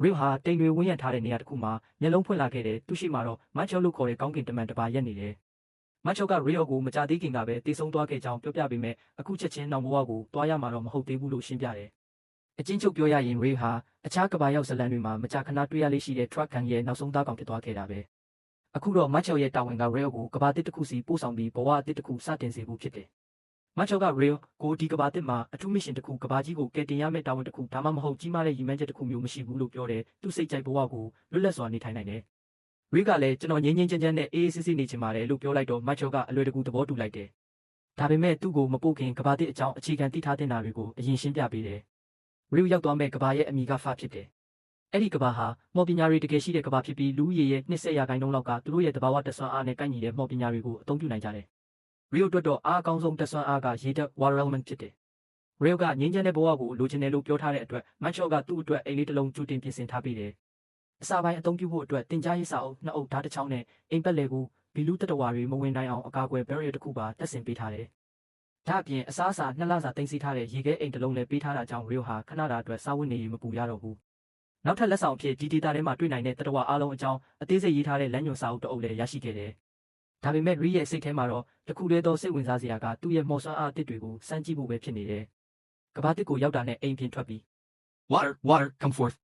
Real ဟာတိမ်တွေဝန်းရံထားတဲ့နေရာတစ်ခုမှာမျက်လုံးဖွင့်လာခဲ့တယ်သူရှိမှတော့ Macho လို့ခေါ်တဲ့ကောင်းကင်တမန်တစ်ပါးရက်နေတယ်။ Macho က Real ကိုမကြသေးခင်ကပဲတည်ဆုံးသွားခဲ့ကြောင်းပြောပြပေမဲ့အခုချက်ချင်းနောင်ဘဝကိုတွားရမှာတော့မဟုတ်သေးဘူးလို့ရှင်းပြတယ်။အချင်းချုပ်ပြောရရင် Real ဟာအခြားကဘာရောက်ဇလန်တွေမှာမကြာခဏတွေ့ရလေးရှိတဲ့ Truck Gun ရဲ့နောက်ဆုံးသားကောင်ဖြစ်သွားခဲ့တာပဲ။အခုတော့ Macho ရဲ့တာဝန်က Real ကိုကဘာတစ်တစ်ခုစီပို့ဆောင်ပြီးဘဝအသစ်တစ်ခုစတင်စေဖို့ဖြစ်တယ်။ Macho က Real ကိုဒီကဘာတစ်မှာအထူးမစ်ရှင်တစ်ခုကဘာကြီးကိုကယ်တင်ရမယ့်တာဝန်တစ်ခုဒါမှမဟုတ်ကြီးမားတဲ့ရည်မှန်းချက်တစ်ခုမျိုးမရှိဘူးလို့ပြောတယ်သူစိတ်ကြိုက်ဘဝကိုလွတ်လပ်စွာနေထိုင်နိုင်တယ်။ Real ကလည်းကျွန်တော်ငြိမ်းငြိမ်းချမ်းချမ်းနဲ့အေးအေးဆေးဆေးနေချင်ပါတယ်လို့ပြောလိုက်တော့ Macho ကအလွယ်တကူသဘောတူလိုက်တယ်။ဒါပေမဲ့သူ့ကိုမပို့ခင်ကဘာတစ်အကြောင်းအခြေခံသိထားတဲ့နာတွေကိုအရင်ရှင်းပြပေးတယ်။ Real ရောက်သွားမဲ့ကဘာရဲ့အမိကဖဖြစ်တယ်။အဲ့ဒီကဘာဟာမော်ပညာတွေတကယ်ရှိတဲ့ကဘာဖြစ်ပြီးလူဦးရေရဲ့20%လောက်ကသူတို့ရဲ့သဘာဝတက်ဆွမ်းအားနဲ့ကိုက်ညီတဲ့မော်ပညာတွေကိုအသုံးပြုနိုင်ကြတယ်။ Real အတွက်တော့အားအကောင်းဆုံးတက်ဆွမ်းအားကရေဓာတ် water element ဖြစ်တယ်။ Real ကငြိမ်းချမ်းတဲ့ဘဝကိုလိုချင်တယ်လို့ပြောထားတဲ့အတွက် Macho ကသူ့အတွက်အိမ်လေးတစ်လုံးကြိုတင်ပြင်ဆင်ထားပေးတယ်။အစာပိုင်းအသုံးပြုဖို့အတွက်တင်ကြားရေးစာအုပ်2အုပ်ဓာတ်တစ်ချောင်းနဲ့အိမ်ပတ်လည်ကိုဘီလူတတဝါတွေမဝင်နိုင်အောင်အကာအကွယ် barrier တစ်ခုပါတပ်ဆင်ပေးထားတယ်။ဒါအပြင်အစားအစာ2လစာတင်စီထားတဲ့ရေခဲအိမ်တစ်လုံးလည်းပေးထားတာကြောင့် Real ဟာခဏတာအတွက်စားဝတ်နေရေးမပူရတော့ဘူး။နောက်ထပ်လက်ဆောင်အဖြစ်ဒီဒေတာထဲမှာတွေ့နိုင်တဲ့တတဝါအားလုံးအကြောင်းအသေးစိတ်ရေးထားတဲ့လမ်းညွှန်စာအုပ်တစ်အုပ်လည်းရရှိခဲ့တယ်။ဒါပေမဲ့ Real ရဲ့စိတ်ထဲမှာတော့တခုတည်းသောစိတ်ဝင်စားစရာကသူ့ရဲ့မော်ဆွမ်းအားအသစ်တွေကိုစမ်းကြည့်ဖို့ပဲဖြစ်နေတယ်။ကဘာတစ်ကိုရောက်တာနဲ့အိမ်ပြင်ထွက်ပြီး water come forth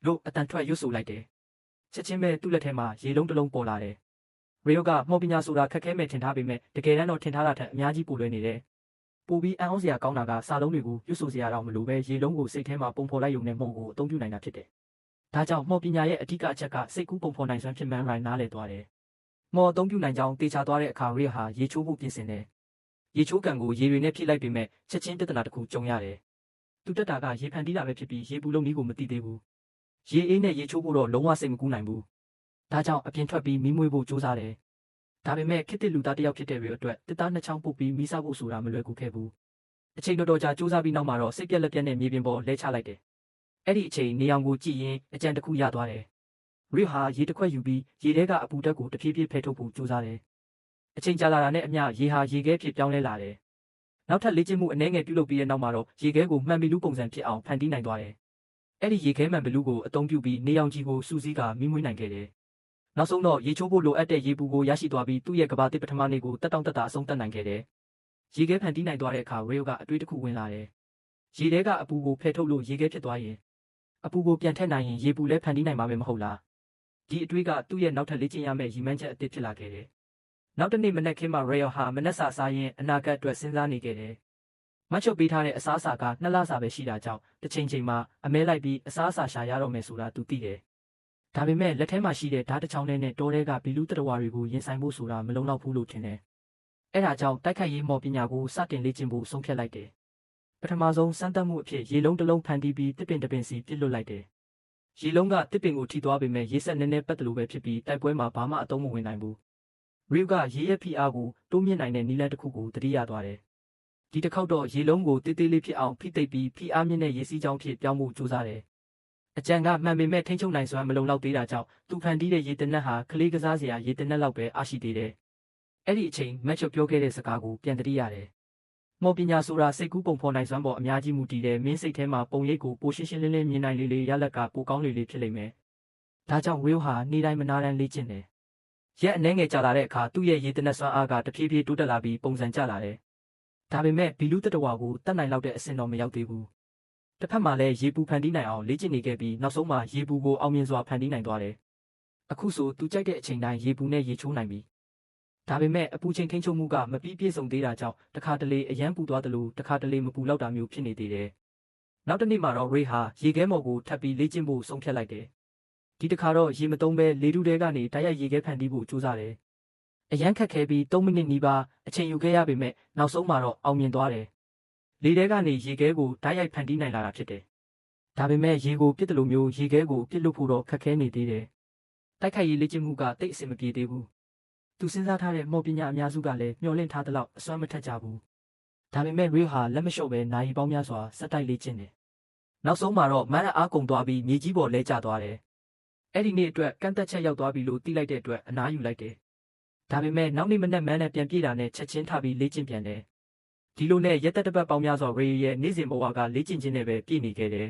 လို့အတန်ထွက်ရွတ်ဆိုလိုက်တယ်။ချက်ချင်းပဲသူ့လက်ထဲမှာရေလုံးတစ်လုံးပေါ်လာတယ်။ Real ကမော်ပညာဆိုတာခက်ခဲမဲ့ထင်ထားပေမဲ့တကယ်တမ်းတော့ထင်ထားတာထက်အများကြီးပိုလွယ်နေတယ်။ပိုပြီးအံ့ဩစရာကောင်းတာကစာလုံးတွေကိုရွတ်ဆိုစရာတော့မလိုပဲရေလုံးကိုစိတ်ထဲမှာပုံဖော်လိုက်ရုံနဲ့မော်ကိုအသုံးပြုနိုင်တာဖြစ်တယ်။ဒါကြောင့်မော်ပညာရဲ့အဓိကအချက်ကစိတ်ကူးပုံဖော်နိုင်စွမ်းဖြစ်မှန်းရိုင်းနားလည်သွားတယ်။မော်အသုံးပြုနိုင်ကြောင်းတေချာသွားတဲ့အခါ Real ဟာရေချိုးဖို့ပြင်ဆင်တယ်။ရေချိုးကန်ကိုရေတွေနဲ့ဖြည့်လိုက်ပေမဲ့ချက်ချင်းပြဿနာတစ်ခုကြုံရတယ်။သူတက်တာကရေဖန်တီးတာပဲဖြစ်ပြီးရေပူလုံးကြီးကိုမသိသေးဘူး။ရေအေးနဲ့ရေချိုးဖို့တော့လုံးဝစိတ်မကူးနိုင်ဘူး။ဒါကြောင့်အပြင်ထွက်ပြီးမီးမွေးဖို့ကြိုးစားတယ်။ဒါပေမဲ့ခေတ်သစ်လူသားတစ်ယောက်ဖြစ်တဲ့ Real အတွက်တစ်သားနှစ်ချောင်းပုတ်ပြီးမီးစားဖို့ဆိုတာမလွယ်ကူခဲ့ဘူး။အချိန်တော်တော်ကြာကြိုးစားပြီးနောက်မှာတော့စိတ်ပြက်လက်ပြက်နဲ့မြေပြင်ပေါ်လဲချလိုက်တယ်။အဲ့ဒီအချိန်နေအောင်ကိုကြည့်ရင်အကြံတစ်ခုရသွားတယ်။ Real ဟာရေတစ်ခွက်ယူပြီးရေထဲကအပူဓာတ်ကိုတဖြည်းဖြည်းဖယ်ထုတ်ဖို့ကြိုးစားတယ်။အချိန်ကြာလာတာနဲ့အမျှရေဟာရေခဲဖြစ်ပြောင်းလဲလာတယ်။နောက်ထပ်လေ့ကျင့်မှုအနည်းငယ်ပြုလုပ်ပြီးတဲ့နောက်မှာတော့ရေခဲကိုမှန်ဘီလူးပုံစံဖြစ်အောင်ဖန်တီးနိုင်သွားတယ်။အဲ့ဒီရေခဲမှန်ဘီလူးကိုအသုံးပြုပြီးနေအောင်ကြီးကိုစူးစီးကမီးမွေးနိုင်ခဲ့တယ်။နောက်ဆုံးတော့ရေချိုးဖို့လိုအပ်တဲ့ရေပူကိုရရှိသွားပြီးသူ့ရဲ့ကဘာတစ်ပထမနေ့ကိုတက်တောင့်တက်တာအဆုံးသတ်နိုင်ခဲ့တယ်။ရေခဲဖန်တီးနိုင်သွားတဲ့အခါ Real ကအတွေးတစ်ခုဝင်လာတယ်။ရေထဲကအပူကိုဖယ်ထုတ်လို့ရေခဲဖြစ်သွားရင်အပူကိုပြန်ထည့်နိုင်ရင်ရေပူလည်းဖန်တီးနိုင်မှာပဲမဟုတ်လား။ဒီအတွေးကသူ့ရဲ့နောက်ထပ်လေ့ကျင့်ရမယ့်ရည်မှန်းချက်အသစ်ဖြစ်လာခဲ့တယ်။နောက်တစ်နေ့မနက်ခင်းမှာ Real ဟာမနက်စာစားရင်အနာဂတ်အတွက်စဉ်းစားနေခဲ့တယ်။ Macho ပေးထားတဲ့အစားအစာက2လစာပဲရှိတာကြောင့်တစ်ချိန်ချိန်မှာအမဲလိုက်ပြီးအစားအစာရှာရတော့မယ်ဆိုတာသူသိတယ်။ဒါပေမဲ့လက်ထဲမှာရှိတဲ့ဓာတ်တစ်ချောင်းနဲ့တောထဲကဘီလူးတတဝါတွေကိုရင်ဆိုင်ဖို့ဆိုတာမလုံလောက်ဘူးလို့ထင်တယ်။အဲ့ဒါကြောင့်တိုက်ခိုက်ရေးမော်ပညာကိုစတင်လေ့ကျင့်ဖို့ဆုံးဖြတ်လိုက်တယ်။ပထမဆုံးစမ်းသပ်မှုအဖြစ်ရေလုံးတစ်လုံးဖန်တီးပြီးတစ်ပင်တစ်ပင်စီပြစ်လွတ်လိုက်တယ်။ရေလုံးကတစ်ပင်ကိုထိသွားပေမဲ့ရေဆက်နည်းနည်းပတ်တယ်လို့ပဲဖြစ်ပြီးတိုက်ပွဲမှာဘာမှအသုံးမဝင်နိုင်ဘူး။ Real ကရေရဲ့ဖိအားကိုတိုးမြင့်နိုင်တဲ့နည်းလမ်းတစ်ခုကိုသတိရသွားတယ်။ဒီတစ်ခေါက်တော့ရေလုံးကိုတေးသေးလေးဖြစ်အောင်ဖိသိပ်ပြီးဖိအားမြင့်တဲ့ရေစီးကြောင်းဖြစ်ပြောင်းဖို့ကြိုးစားတယ်။အကြံကမှန်ပေမဲ့ထိန်းချုပ်နိုင်စွမ်းမလုံလောက်သေးတာကြောင့်သူဖန်တီးတဲ့ရေတနက်ဟာကလေးကစားစရာရေတနက်လောက်ပဲအားရှိသေးတယ်။အဲ့ဒီအချိန် Macho ပြောခဲ့တဲ့စကားကိုပြန်သတိရတယ်။မော်ပညာဆိုတာစိတ်ကူးပုံဖော်နိုင်စွမ်းပေါ်အများကြီးမူတည်တယ်မင်းစိတ်ထဲမှာပုံရိပ်ကိုပိုရှင်းရှင်းလင်းလင်းမြင်နိုင်လေရလက်ကပိုကောင်းလေဖြစ်လိမ့်မယ်။ဒါကြောင့် Real ဟာနေ့တိုင်းမနာတမ်းလေ့ကျင့်တယ်။ရက်အနည်းငယ်ကြာလာတဲ့အခါသူ့ရဲ့ရေတနက်စွမ်းအားကတဖြည်းဖြည်းတိုးတက်လာပြီးပုံစံကျလာတယ်။ဒါပေမဲ့ဘီလူးတတဝါကိုတတ်နိုင်လောက်တဲ့အဆင့်တော့မရောက်သေးဘူး။တစ်ဖက်မှာလည်းရေပူဖန်တီးနိုင်အောင်လေ့ကျင့်နေခဲ့ပြီးနောက်ဆုံးမှာရေပူကိုအောင်မြင်စွာဖန်တီးနိုင်သွားတယ်။အခုဆိုသူကြိုက်တဲ့အချိန်တိုင်းရေပူနဲ့ရေချိုးနိုင်ပြီ။ဒါပေမဲ့အပူချိန်ထိန်းချုပ်မှုကမပြီးပြည့်စုံသေးတာကြောင့်တစ်ခါတလေအရန်ပူသွားတယ်လို့တစ်ခါတလေမပူလောက်တာမျိုးဖြစ်နေသေးတယ်။နောက်တစ်နေ့မှာတော့ Real ဟာရေခဲမော်ကိုထပ်ပြီးလေ့ကျင့်ဖို့ဆုံးဖြတ်လိုက်တယ်။ဒီတစ်ခါတော့ရေမသုံးပဲလေထုထဲကနေတိုက်ရိုက်ရေခဲဖန်တီးဖို့ကြိုးစားတယ်။အရန်ခက်ခဲပြီး3မိနစ်နီးပါးအချိန်ယူခဲ့ရပေမဲ့နောက်ဆုံးမှာတော့အောင်မြင်သွားတယ်။လေထဲကနေရေခဲကိုတိုက်ရိုက်ဖန်တီးနိုင်လာတာဖြစ်တယ်။ဒါပေမဲ့ရေကိုပြစ်တယ်လို့မျိုးရေခဲကိုပြစ်လို့ဖို့တော့ခက်ခဲနေသေးတယ်။တိုက်ခိုက်ရေးလေ့ကျင့်မှုကတိတ်အဆင်မပြေသေးဘူး။သူစဉ်းစားထားတဲ့မော်ပညာအများစုကလည်းမျှော်လင့်ထားသလောက်အစွမ်းမထက်ကြဘူး။ဒါပေမဲ့ Real ဟာလက်မလျှော့ပဲနိုင်ပေါင်းများစွာစက်တိုက်လေ့ကျင့်တယ်။နောက်ဆုံးမှာတော့မန်းအားကုန်သွားပြီးမြေကြီးပေါ်လဲကျသွားတယ်။အဲ့ဒီနေ့အတွက်ကန့်သက်ချက်ရောက်သွားပြီလို့သိလိုက်တဲ့အတွက်အနားယူလိုက်တယ်။ဒါပေမဲ့နောက်နေ့မနက်မန်းနဲ့ပြန်ပြေးတာနဲ့ချက်ချင်းထပြီးလေ့ကျင့်ပြန်တယ်။ဒီလိုနဲ့ရက်သက်တစ်ပတ်ပေါင်းများစွာ Real ရဲ့နေ့စဉ်ဘဝကလေ့ကျင့်ခြင်းနဲ့ပဲပြည့်နေခဲ့တယ်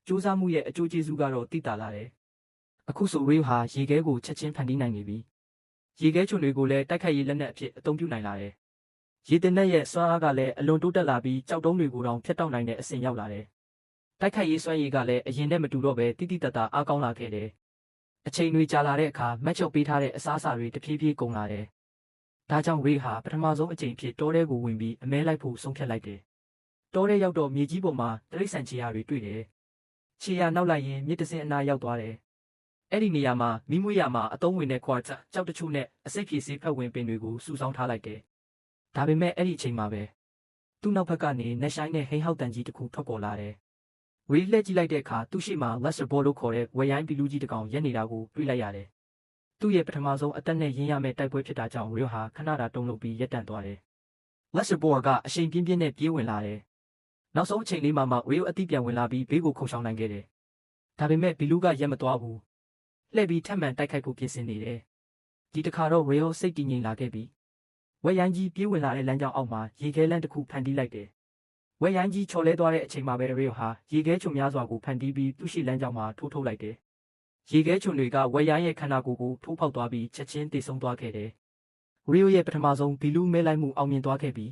စူးစမ်းမှုရဲ့အကျိုးကျေးဇူးကတော့သိသာလာတယ်။အခုဆိုRioဟာရေခဲကိုချက်ချင်းဖန်တီးနိုင်နေပြီ။ရေခဲချွန်တွေကိုလည်းတိုက်ခိုက်ရေးလက်နက်အဖြစ်အသုံးပြုနိုင်လာတယ်။ရေတင်နက်ရဲ့စွမ်းအားကလည်းအလွန်တိုးတက်လာပြီးကြောက်တုံးတွေကိုတောင်ဖျက်တောက်နိုင်တဲ့အဆင့်ရောက်လာတယ်။တိုက်ခိုက်ရေးစွမ်းရည်ကလည်းအရင်နဲ့မတူတော့ပဲတိတိတတ်တာအားကောင်းလာခဲ့တယ်။အချိန်တွေကြာလာတဲ့အခါမတ်ချုပ်ပေးထားတဲ့အစားအစာတွေတဖြည်းဖြည်းကုန်လာတယ်။ဒါကြောင့်Rioဟာပထမဆုံးအကြိမ်ဖြစ်တောထဲကိုဝင်ပြီးအမဲလိုက်ဖို့ဆုံးဖြတ်လိုက်တယ်။တောထဲရောက်တော့မြေကြီးပေါ်မှာတိရစ္ဆာန်ခြေရာတွေတွေ့တယ်။ခြေရာနောက်လိုက်ရင်မြစ်တစင်းအနားရောက်သွားတယ်။အဲ့ဒီနေရာမှာမိမွေးရမှာအသုံးဝင်တဲ့ခွာချက်ကြောက်တချို့နဲ့အစိတ်ဖြည့်ဆေးဖက်ဝင်ပင်တွေကိုစုဆောင်းထားလိုက်တယ်။ဒါပေမဲ့အဲ့ဒီအချိန်မှာပဲသူ့နောက်ဘက်ကနေနှက်ဆိုင်နဲ့ဟိန်းဟောက်တန်ကြီးတစ်ခုထွက်ပေါ်လာတယ်။Rioလှည့်ကြည့်လိုက်တဲ့အခါသူ့ရှိမှာ Lesser Ball လို့ခေါ်တဲ့ဝယ်ရိုင်းပီလူးကြီးတစ်ကောင်ရက်နေတာကိုတွေ့လိုက်ရတယ်။သူ့ရဲ့ပထမဆုံးအသက်နဲ့ရင်းရမယ့်တိုက်ပွဲဖြစ်တာကြောင့်Rioဟာခဏတာတုံ့လုပ်ပြီးရပ်တန့်သွားတယ်။ Lesser Ball ကအရှိန်ပြင်းပြင်းနဲ့ပြေးဝင်လာတယ်။နောက်ဆုံးအချိန်လေးမှာRioအတိပြန်ဝင်လာပြီးဘေးကိုခုန်ရှောင်နိုင်ခဲ့တယ်။ဒါပေမဲ့ဘီလူးကရက်မသွားဘူး။လှည့်ပြီးထပ်မံတိုက်ခိုက်ဖို့ပြင်ဆင်နေတယ်။ဒီတစ်ခါတော့Rioစိတ်တည်ငြိမ်လာခဲ့ပြီ။ဝက်ရိုင်းကြီးပြေးဝင်လာတဲ့လမ်းကြောင်းအောက်မှာရေခဲလမ်းတစ်ခုဖန်တီးလိုက်တယ်။ဝက်ရိုင်းကြီးချော်လဲသွားတဲ့အချိန်မှာပဲRioဟာရေခဲချွန်များစွာကိုဖန်တီးပြီးသူ့ရှိလမ်းကြောင်းမှာထိုးထုတ်လိုက်တယ်။ရေခဲချွန်တွေကဝက်ရိုင်းရဲ့ခန္ဓာကိုယ်ကိုထိုးဖောက်သွားပြီးချက်ချင်းတိတ်ဆုံးသွားခဲ့တယ်။ Rioရဲ့ပထမဆုံးဘီလူးမဲလိုက်မှုအောင်မြင်သွားခဲ့ပြီး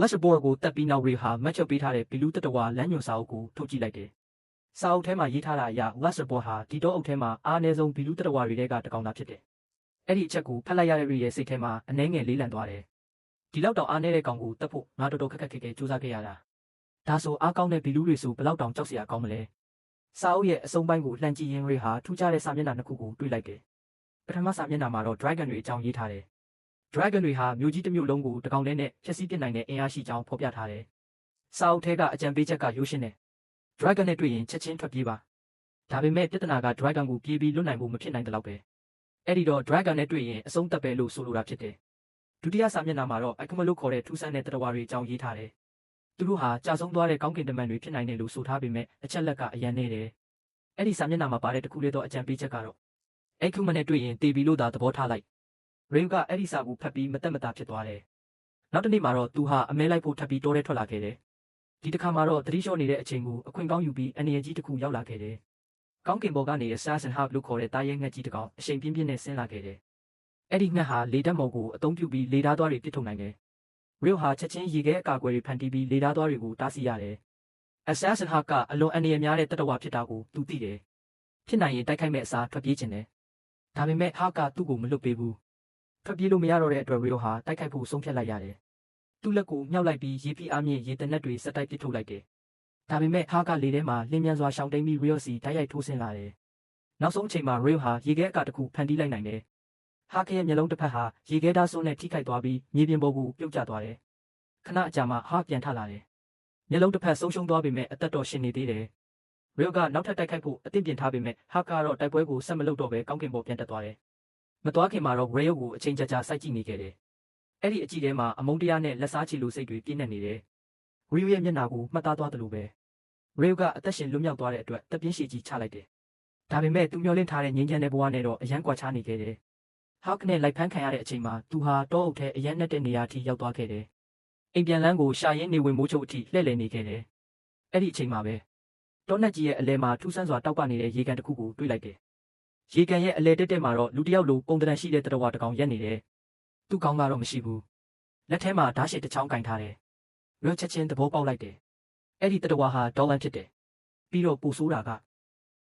Lesser Ballကိုတက်ပြီးနောက်Rioဟာမတ်ချုပ်ပေးထားတဲ့ဘီလူးတတဝါလမ်းညွှန်စာအုပ်ကိုထုတ်ကြည့်လိုက်တယ်။စာအုပ်ထဲမှာရေးထားတာအရLesser Ballဟာဒီတော့အုပ်ထဲမှာအားအနည်းဆုံးဘီလူးတတဝါတွေကတကောင်သာဖြစ်တယ်။အဲ့ဒီအချက်ကိုဖတ်လိုက်ရတဲ့Rioရဲ့စိတ်ထဲမှာအနှဲငယ်လေးလံသွားတယ်။ဒီလောက်တောင်အားနည်းတဲ့ကောင်ကိုတက်ဖို့ငါတော်တော်ခက်ခက်ခဲခဲစူးစမ်းခဲ့ရတာ။ဒါဆိုအားကောင်းတဲ့ဘီလူးတွေဆိုဘယ်လောက်တောင်ကြောက်စရာကောင်းမလဲ။စာအုပ်ရဲ့အဆုံးပိုင်းကိုလှမ်းကြည့်ရင်Rioဟာထူးခြားတဲ့စာမျက်နှာနှစ်ခုကိုတွေ့လိုက်တယ်။ပထမစာမျက်နှာမှာတော့ Dragon တွေအကြောင်းရေးထားတယ်။ Dragon တွေဟာမြို့ကြီးတစ်မြို့လုံးကိုတကောင်တည်းနဲ့ဖျက်ဆီးပစ်နိုင်တဲ့အင်အားရှိကြောင်းဖော်ပြထားတယ်။စာအုပ်ထဲကအကြံပေးချက်ကရိုးရှင်းတယ်။ Dragon နဲ့တွေ့ရင်ချက်ချင်းထွက်ပြေးပါ။ဒါပေမဲ့ပြဿနာက Dragon ကိုပြေးပြီးလွတ်နိုင်ဖို့မဖြစ်နိုင်တဲ့လောက်ပဲ။အဲ့ဒီတော့ Dragon နဲ့တွေ့ရင်အဆုံးသတ်ပဲလို့ဆိုလိုတာဖြစ်တယ်။ဒုတိယစာမျက်နှာမှာတော့Akumaလို့ခေါ်တဲ့ထူးဆန်းတဲ့တတဝါတွေအကြောင်းရေးထားတယ်။သူတို့ဟာကြာဆုံးသွားတဲ့ကောင်းကင်တမန်တွေဖြစ်နိုင်တယ်လို့ဆိုထားပေမဲ့အချက်လက်ကအရန်နေတယ်။အဲ့ဒီစာမျက်နှာမှာပါတဲ့တခုလေးတော့အကြံပေးချက်ကတော့Akumaနဲ့တွေ့ရင်တေပြီလို့သာသဘောထားလိုက်။ Rioကအဲ့ဒီစာကိုဖတ်ပြီးမတက်မတာဖြစ်သွားတယ်။နောက်တစ်နေ့မှာတော့သူဟာအမဲလိုက်ဖို့ထပ်ပြီးတောထဲထွက်လာခဲ့တယ်။ဒီတစ်ခါမှာတော့သတိလျှော့နေတဲ့အချိန်ကိုအခွင့်ကောင်းယူပြီးအန်ရကြီးတစ်ခုရောက်လာခဲ့တယ်။ကောင်းကင်ဘော်ကနေ Assassin Hawk လို့ခေါ်တဲ့တားရဲငှက်ကြီးတစ်ကောင်အရှိန်ပြင်းပြင်းနဲ့ဆင်းလာခဲ့တယ်။အဲ့ဒီငှက်ဟာလေတပ်မော်ကိုအသုံးပြုပြီးလေဓားသွားတွေပစ်ထုတ်နိုင်တယ်။ Rioဟာချက်ချင်းရေခဲအကာအကွယ်တွေဖန်တီးပြီးလေဓားသွားတွေကိုတားဆီးရတယ်။ Assassin Hawk ကအလွန်အန္တရာယ်များတဲ့တတဝါဖြစ်တာကိုသူသိတယ်။ဖြစ်နိုင်ရင်တိုက်ခိုက်မဲ့အစားထွက်ပြေးချင်တယ်။ဒါပေမဲ့Hawkကသူ့ကိုမလွတ်ပေးဘူး။ထွက်ပြေးလို့မရတော့တဲ့အတွက်Rioဟာတိုက်ခိုက်ဖို့ဆုံးဖြတ်လိုက်ရတယ်။သူ့လက်ကိုမြှောက်လိုက်ပြီးရေဖိအားမြင့်ရေတနက်တွေစက်တိုက်ပစ်ထုတ်လိုက်တယ်။ဒါပေမဲ့Hawkကလေထဲမှာလင်းမြန်စွာရှောင်တိန်ပြီးRioစီတိုက်ရိုက်ထိုးဆင်းလာတယ်။နောက်ဆုံးအချိန်မှာRioဟာရေခဲအကာတစ်ခုဖန်တီးလိုက်နိုင်တယ်။ Hawkရဲ့မျက်လုံးတစ်ဖက်ဟာရေခဲဓာတ်စွန်းနဲ့ထိခိုက်သွားပြီးမြေပြင်ပေါ်ကိုပြုတ်ကျသွားတယ်။ခဏအကြာမှာHawkပြန်ထလာတယ်။မျက်လုံးတစ်ဖက်ဆုံးရှုံးသွားပေမဲ့အသက်တော်ရှင်နေသေးတယ်။ Rioကနောက်ထပ်တိုက်ခိုက်ဖို့အသင့်ပြင်ထားပေမဲ့Hawkကတော့တိုက်ပွဲကိုဆက်မလုပ်တော့ဘဲကောင်းကင်ပေါ်ပြန်တက်သွားတယ်။မသွားခင်မှာတော့Rioကိုအချိန်ကြာစိုက်ကြည့်နေခဲ့တယ်။အဲ့ဒီအကြည့်ထဲမှာအမုန်းတရားနဲ့လက်စားချီလိုစိတ်တွေပြည့်နေနေတယ်။ Rioရဲ့မျက်နှာကိုမှတ်သားသွားတယ်လို့ပဲRioကအသက်ရှင်လွတ်မြောက်သွားတဲ့အတွက်တပ်ပြင်းရှည်ကြီးချလိုက်တယ်။ဒါပေမဲ့သူမျှော်လင့်ထားတဲ့ငြိမ်းချမ်းတဲ့ဘဝနဲ့တော့အရန်ကွာခြားနေခဲ့တယ်။ Hawkနဲ့လိုက်ဖမ်းခံရတဲ့အချိန်မှာသူဟာတောအုပ်ထဲအရန်နဲ့တဲ့နေရာထိရောက်သွားခဲ့တယ်။အိမ်ပြန်လန်းကိုရှာရင်းနေဝင်မိုးချုပ်အထိလှည့်လည်နေခဲ့တယ်။အဲ့ဒီအချိန်မှာပဲတောနက်ကြီးရဲ့အလဲမှာထူးဆန်းစွာတောက်ပနေတဲ့ရေကန်တစ်ခုကိုတွေ့လိုက်တယ်။ရေကန်ရဲ့အလဲတက်တက်မှာတော့လူတစ်ယောက်လိုပုံတံရှိတဲ့တတဝါတစ်ကောင်ရက်နေတယ်။သူ့ကောင်းကတော့မရှိဘူး။လက်ထဲမှာဓာတ်ရှည်တစ်ချောင်းကင်ထားတယ်။ Rioချက်ချင်းသဘောပေါက်လိုက်တယ်။အဲ့ဒီတတဝါဟာဒေါ်လန်ဖြစ်တယ်။ပြီးတော့ပိုဆိုးတာက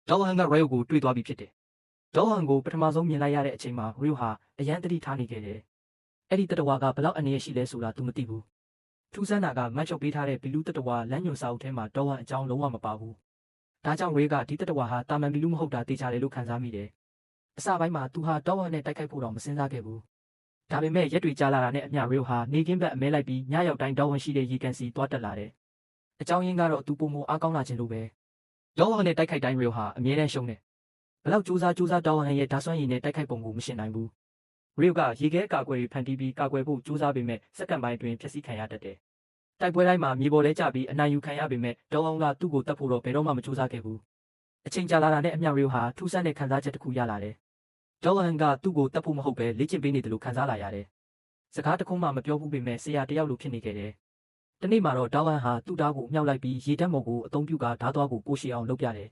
ဒေါ်လန်ကRioကိုတွေ့သွားပြီဖြစ်တယ်။ဒေါ်လန်ကိုပထမဆုံးမြင်လိုက်ရတဲ့အချိန်မှာRioဟာအရန်တတိထားနေခဲ့တယ်။အဲ့ဒီတတဝါကဘလောက်အနေရရှိလဲဆိုတာသူမသိဘူး။ထူးဆန်းတာကမတ်ချုပ်ပေးထားတဲ့ဘီလူးတတဝါလမ်းညွှန်စာအုပ်ထဲမှာဒေါ်လန်အကြောင်းလုံးဝမပါဘူး။ဒါကြောင့်Rioကဒီတတဝါဟာတာမန်ဘီလူးမဟုတ်တာသိချတယ်လို့ခံစားမိတယ်။အစပိုင်းမှာသူဟာဒေါ်လန်နဲ့တိုက်ခိုက်ဖို့တော့မစင်စားခဲ့ဘူး။ဒါပေမဲ့ရက်တွေကြာလာတာနဲ့အမျှRioဟာနေကင်းဘက်အမဲလိုက်ပြီးညရောက်တိုင်းဒေါ်လန်ရှိတဲ့ရေကန်စီသွားတက်လာတယ်။အကြောင်းရင်းကတော့သူပုံမအားကောင်းလာခြင်းလို့ပဲ။ဒေါ်လန်နဲ့တိုက်ခိုက်တိုင်းRioဟာအမြဲတမ်းရှုံးတယ်။ဘလောက်စူးစမ်းဒေါ်လန်ရဲ့ဓာတ်စွမ်းရည်နဲ့တိုက်ခိုက်ပုံကိုမရှင်းနိုင်ဘူး။ Rioကရေခဲကာကွယ်တွေဖန်တီးပြီးကာကွယ်ဖို့စူးစမ်းပေမဲ့စက္ကန့်ပိုင်းအတွင်းဖျက်ဆီးခံရတတ်တယ်။တိုက်ပွဲတိုင်းမှာမြေပေါ်လဲကျပြီးအနိုင်ယူခံရပေမဲ့ဒေါ်လန်ကသူ့ကိုတတ်ဖို့တော့ဘယ်တော့မှမစူးစမ်းခဲ့ဘူး။အချိန်ကြာလာတာနဲ့အမျှRioဟာထူးဆန်းတဲ့ခံစားချက်တစ်ခုရလာတယ်။ဒေါ်လန်ကသူ့ကိုတတ်ဖို့မဟုတ်ပဲလေ့ကျင့်ပေးနေတယ်လို့ခံစားလာရတယ်။စကားတခုမှမပြောဘူးပေမဲ့ဆရာတယောက်လိုဖြစ်နေခဲ့တယ်။ တနေ့မှာတော့ဒေါဝန်ဟာသူ့သားကိုမြောက်လိုက်ပြီးရေတက်မော်ကိုအသုံးပြုကဓားသွားကိုပိုရှိအောင်လုပ်ပြတယ်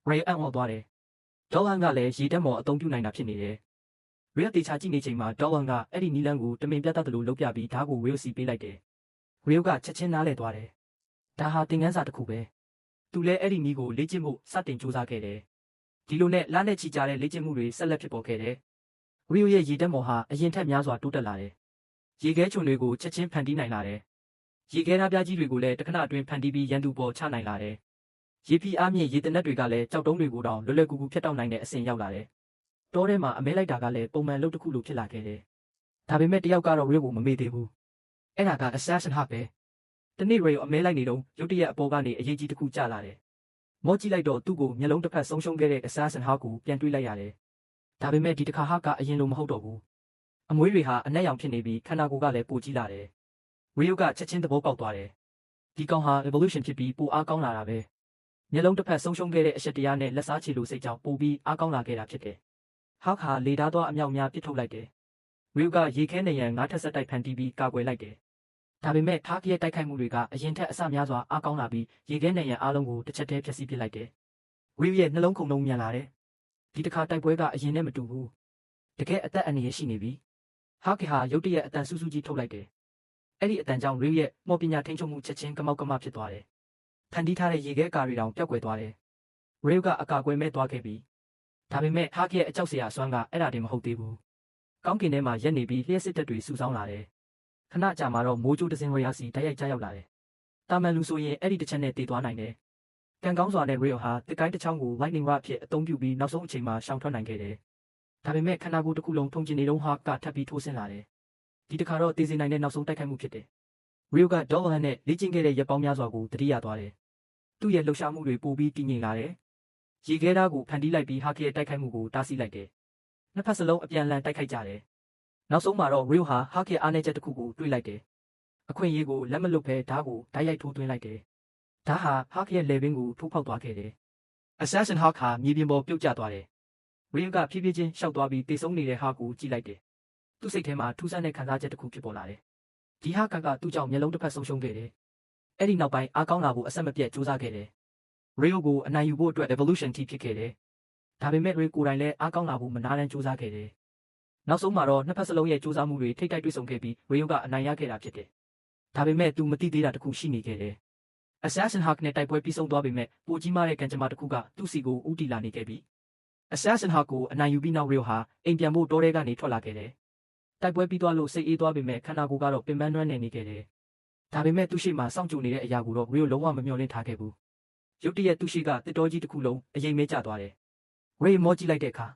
ရေအံ့ဩသွားတယ်ဒေါဝန်ကလည်းရေတက်မော်အသုံးပြုနိုင်တာဖြစ်နေတယ်ရေတေချာကြည့်နေချိန်မှာဒေါဝန်ကအဲ့ဒီနီလန်းကိုတမင်ပြတ်တယ်လို့လုပ်ပြပြီးဓားကိုရေစီပေးလိုက်တယ်ရေကချက်ချင်းနားလဲသွားတယ်ဒါဟာသင်ခန်းစာတစ်ခုပဲသူလည်းအဲ့ဒီနီးကိုလေ့ကျင့်ဖို့စတင်စူးစမ်းခဲ့တယ်ဒီလိုနဲ့လားနဲ့ချီကြတဲ့လေ့ကျင့်မှုတွေဆက်လက်ဖြစ်ပေါ်ခဲ့တယ်ရီယိုရဲ့ရေတက်မော်ဟာအရင်ထက်များစွာတိုးတက်လာတယ်ရေခဲချုံတွေကိုချက်ချင်းဖန်တီးနိုင်လာတယ်ရေခဲသားပြားကြီးတွေကိုလည်းတခဏအတွင်းဖန်တီးပြီးရန်သူပေါ်ချနိုင်လာတယ်ရေဖီအားမြင့်ရေတနက်တွေကလည်းကြောက်တုံးတွေကိုတောင်လွယ်လွယ်ကူကူဖျက်တောက်နိုင်တဲ့အဆင့်ရောက်လာတယ်တောထဲမှာအမဲလိုက်တာကလည်းပုံမှန်လုပ်တစ်ခုလိုဖြစ်လာခဲ့တယ်ဒါပေမဲ့တယောက်ကတော့ရီယိုကိုမမေ့သေးဘူးအဲ့ဒါက Assassin Hawk ပဲတနေ့ရီယိုအမဲလိုက်နေတော့ရုတ်တရက်အပေါ်ကနေအရေးကြီးတစ်ခုကျလာတယ်မော့ကြည့်လိုက်တော့သူ့ကိုမျက်လုံးတစ်ဖက်ဆုံးရှုံးခဲ့တဲ့ Assassin Hawk ကိုပြန်တွေးလိုက်ရတယ်ဒါပေမဲ့ဒီတစ်ခါဟာကအရင်လိုမဟုတ်တော့ဘူးအမွေးတွေဟာအနက်ရောင်ဖြစ်နေပြီးခန္ဓာကိုယ်ကလည်းပိုကြီးလာတယ်ရီယိုကချက်ချင်းသဘောပေါက်သွားတယ်ဒီကောင်ဟာ evolution ဖြစ်ပြီးပိုအားကောင်းလာတာပဲမျက်လုံးတစ်ဖက်ဆုံးရှုံးခဲ့တဲ့အရှက်တရားနဲ့လက်စားချေလိုစိတ်ကြောင့်ပိုပြီးအားကောင်းလာခဲ့တာဖြစ်တယ်ဟောက်ဟာလေဓာတ်သွားအမြောက်များပစ်ထုတ်လိုက်တယ်ရီယိုကရေခဲနေရန်ငါးထက်ဆက်တိုက်ဖန်တီးပြီးကာကွယ်လိုက်တယ်ဒါပေမဲ့ထားကရဲ့တိုက်ခိုက်မှုတွေကအရင်ထက်အဆများစွာအားကောင်းလာပြီးရေခဲနေရန်အားလုံးကိုတစ်ချက်တည်းဖျက်ဆီးပစ်လိုက်တယ်ရီယိုရဲ့နှလုံးခုန်လုံးမြန်လာတယ်ဒီတစ်ခါတိုက်ပွဲကအရင်နဲ့မတူဘူးတကယ်အသက်အန္တရာယ်ရှိနေပြီဟာကီဟာရုတ်တရက်အတန်ဆူဆူကြီးထုတ်လိုက်တယ်အဲ့ဒီအတန်ကြောင့်ရီရဲ့မော်ပညာထိန်းချုပ်မှုချက်ချင်းကမောက်ကမဖြစ်သွားတယ်ဖန်တီးထားတဲ့ရေခဲအကာတွေတောင်ပျောက်ကွယ်သွားတယ်ရီကအကာကွယ်မဲ့သွားခဲ့ပြီဒါပေမဲ့ဟာကီရဲ့အကြောက်စရာအစွမ်းကအဲ့ဒါတည်းမဟုတ်သေးဘူးကောင်းကင်ထဲမှာရက်နေပြီးလျှက်စစ်တပ်တွေစုဆောင်းလာတယ်ခဏကြာမှတော့မိုးကြိုးတစင်ရီယာစီတိုက်ရိုက်ကျရောက်လာတယ်တာမန်လူဆိုရင်အဲ့ဒီတစ်ချက်နဲ့တည်သွားနိုင်တယ်ကံကောင်းစွာနဲ့ရီဟာတစ်ကိုင်းတစ်ချောင်းကို lightning rod အဖြစ်အသုံးပြုပြီးနောက်ဆုံးအချိန်မှာရှောင်ထွက်နိုင်ခဲ့တယ်ဒါပေမဲ့ခန္ဓာကိုယ်တစ်ခုလုံးထုံကျင်နေတော့ဟာကထပ်ပြီးထိုးဆင်းလာတယ်ဒီတစ်ခါတော့တည်စေနိုင်တဲ့နောက်ဆုံးတိုက်ခိုက်မှုဖြစ်တယ်ရီယိုကဒေါ်လန်နဲ့လေ့ကျင့်ခဲ့တဲ့ရက်ပေါင်းများစွာကိုတတိယသွားတယ်သူ့ရဲ့လှုပ်ရှားမှုတွေပိုပြီးတည်ငြိမ်လာတယ်ရေခဲသားကိုဖန်တီးလိုက်ပြီးဟာကီရဲ့တိုက်ခိုက်မှုကိုတားဆီးလိုက်တယ်နှစ်ဖက်စလုံးအပြန်အလှန်တိုက်ခိုက်ကြတယ်နောက်ဆုံးမှာတော့ရီယိုဟာဟာကီရဲ့အားနည်းချက်တစ်ခုကိုတွေးလိုက်တယ်အခွင့်အရေးကိုလက်မလွတ်ဘဲဓာတ်ကိုဓာတ်ရိုက်ထိုးသွင်းလိုက်တယ်ဓာတ်ဟာဟာကီရဲ့လေဘင်းကိုထိုးဖောက်သွားခဲ့တယ် Assassin Hawk ဟာမြေပြင်ပေါ်ပြုတ်ကျသွားတယ်ရီယိုကဖြည်းဖြည်းချင်းရှောက်သွားပြီးတေဆုံးနေတဲ့ဟာကိုကြည့်လိုက်တယ်သူ့စိတ်ထဲမှာထူးဆန်းတဲ့ခံစားချက်တစ်ခုဖြစ်ပေါ်လာတယ်ဒီဟာကသူ့ကြောင့်မျက်လုံးတစ်ဖက်ဆုံးရှုံးခဲ့တယ်အဲ့ဒီနောက်ပိုင်းအားကောင်းလာဖို့အဆက်မပြတ်ကြိုးစားခဲ့တယ်ရီယိုကိုအနိုင်ယူဖို့အတွက် evolution ထိဖြစ်ခဲ့တယ်ဒါပေမဲ့ရီကိုယ်တိုင်လည်းအားကောင်းလာဖို့မနားတမ်းကြိုးစားခဲ့တယ်နောက်ဆုံးမှာတော့နှစ်ဖက်စလုံးရဲ့ကြိုးစားမှုတွေထိတ်တိုက်တွေ့ဆုံခဲ့ပြီးရီယိုကအနိုင်ရခဲ့တာဖြစ်တယ်ဒါပေမဲ့သူမသိသေးတာတစ်ခုရှိနေခဲ့တယ် Assassin Hawk နဲ့တိုက်ပွဲပြီးဆုံးသွားပေမဲ့ပိုကြီးမားတဲ့ကံကြမ္မာတစ်ခုကသူ့စီကိုဥတီလာနေခဲ့ပြီး Assassin Hawk ကိုအနိုင်ယူပြီးနောက်ရီယိုဟာအိမ်ပြန်ဖို့တောထဲကနေထွက်လာခဲ့တယ်တိုက်ပွဲပြီးသွားလို့စိတ်အေးသွားပေမဲ့ခန္ဓာကိုယ်ကတော့ပင်ပန်းနွမ်းနယ်နေခဲ့တယ်ဒါပေမဲ့သူ့ရှိမှစောင့်ကြိုနေတဲ့အရာကိုတော့ရီယိုလုံးဝမမျှော်လင့်ထားခဲ့ဘူးရုတ်တရက်သူ့ရှိကတစ်တော်ကြီးတစ်ခုလုံးအရင်မဲကျသွားတယ်ရီမောကြည့်လိုက်တဲ့အခါ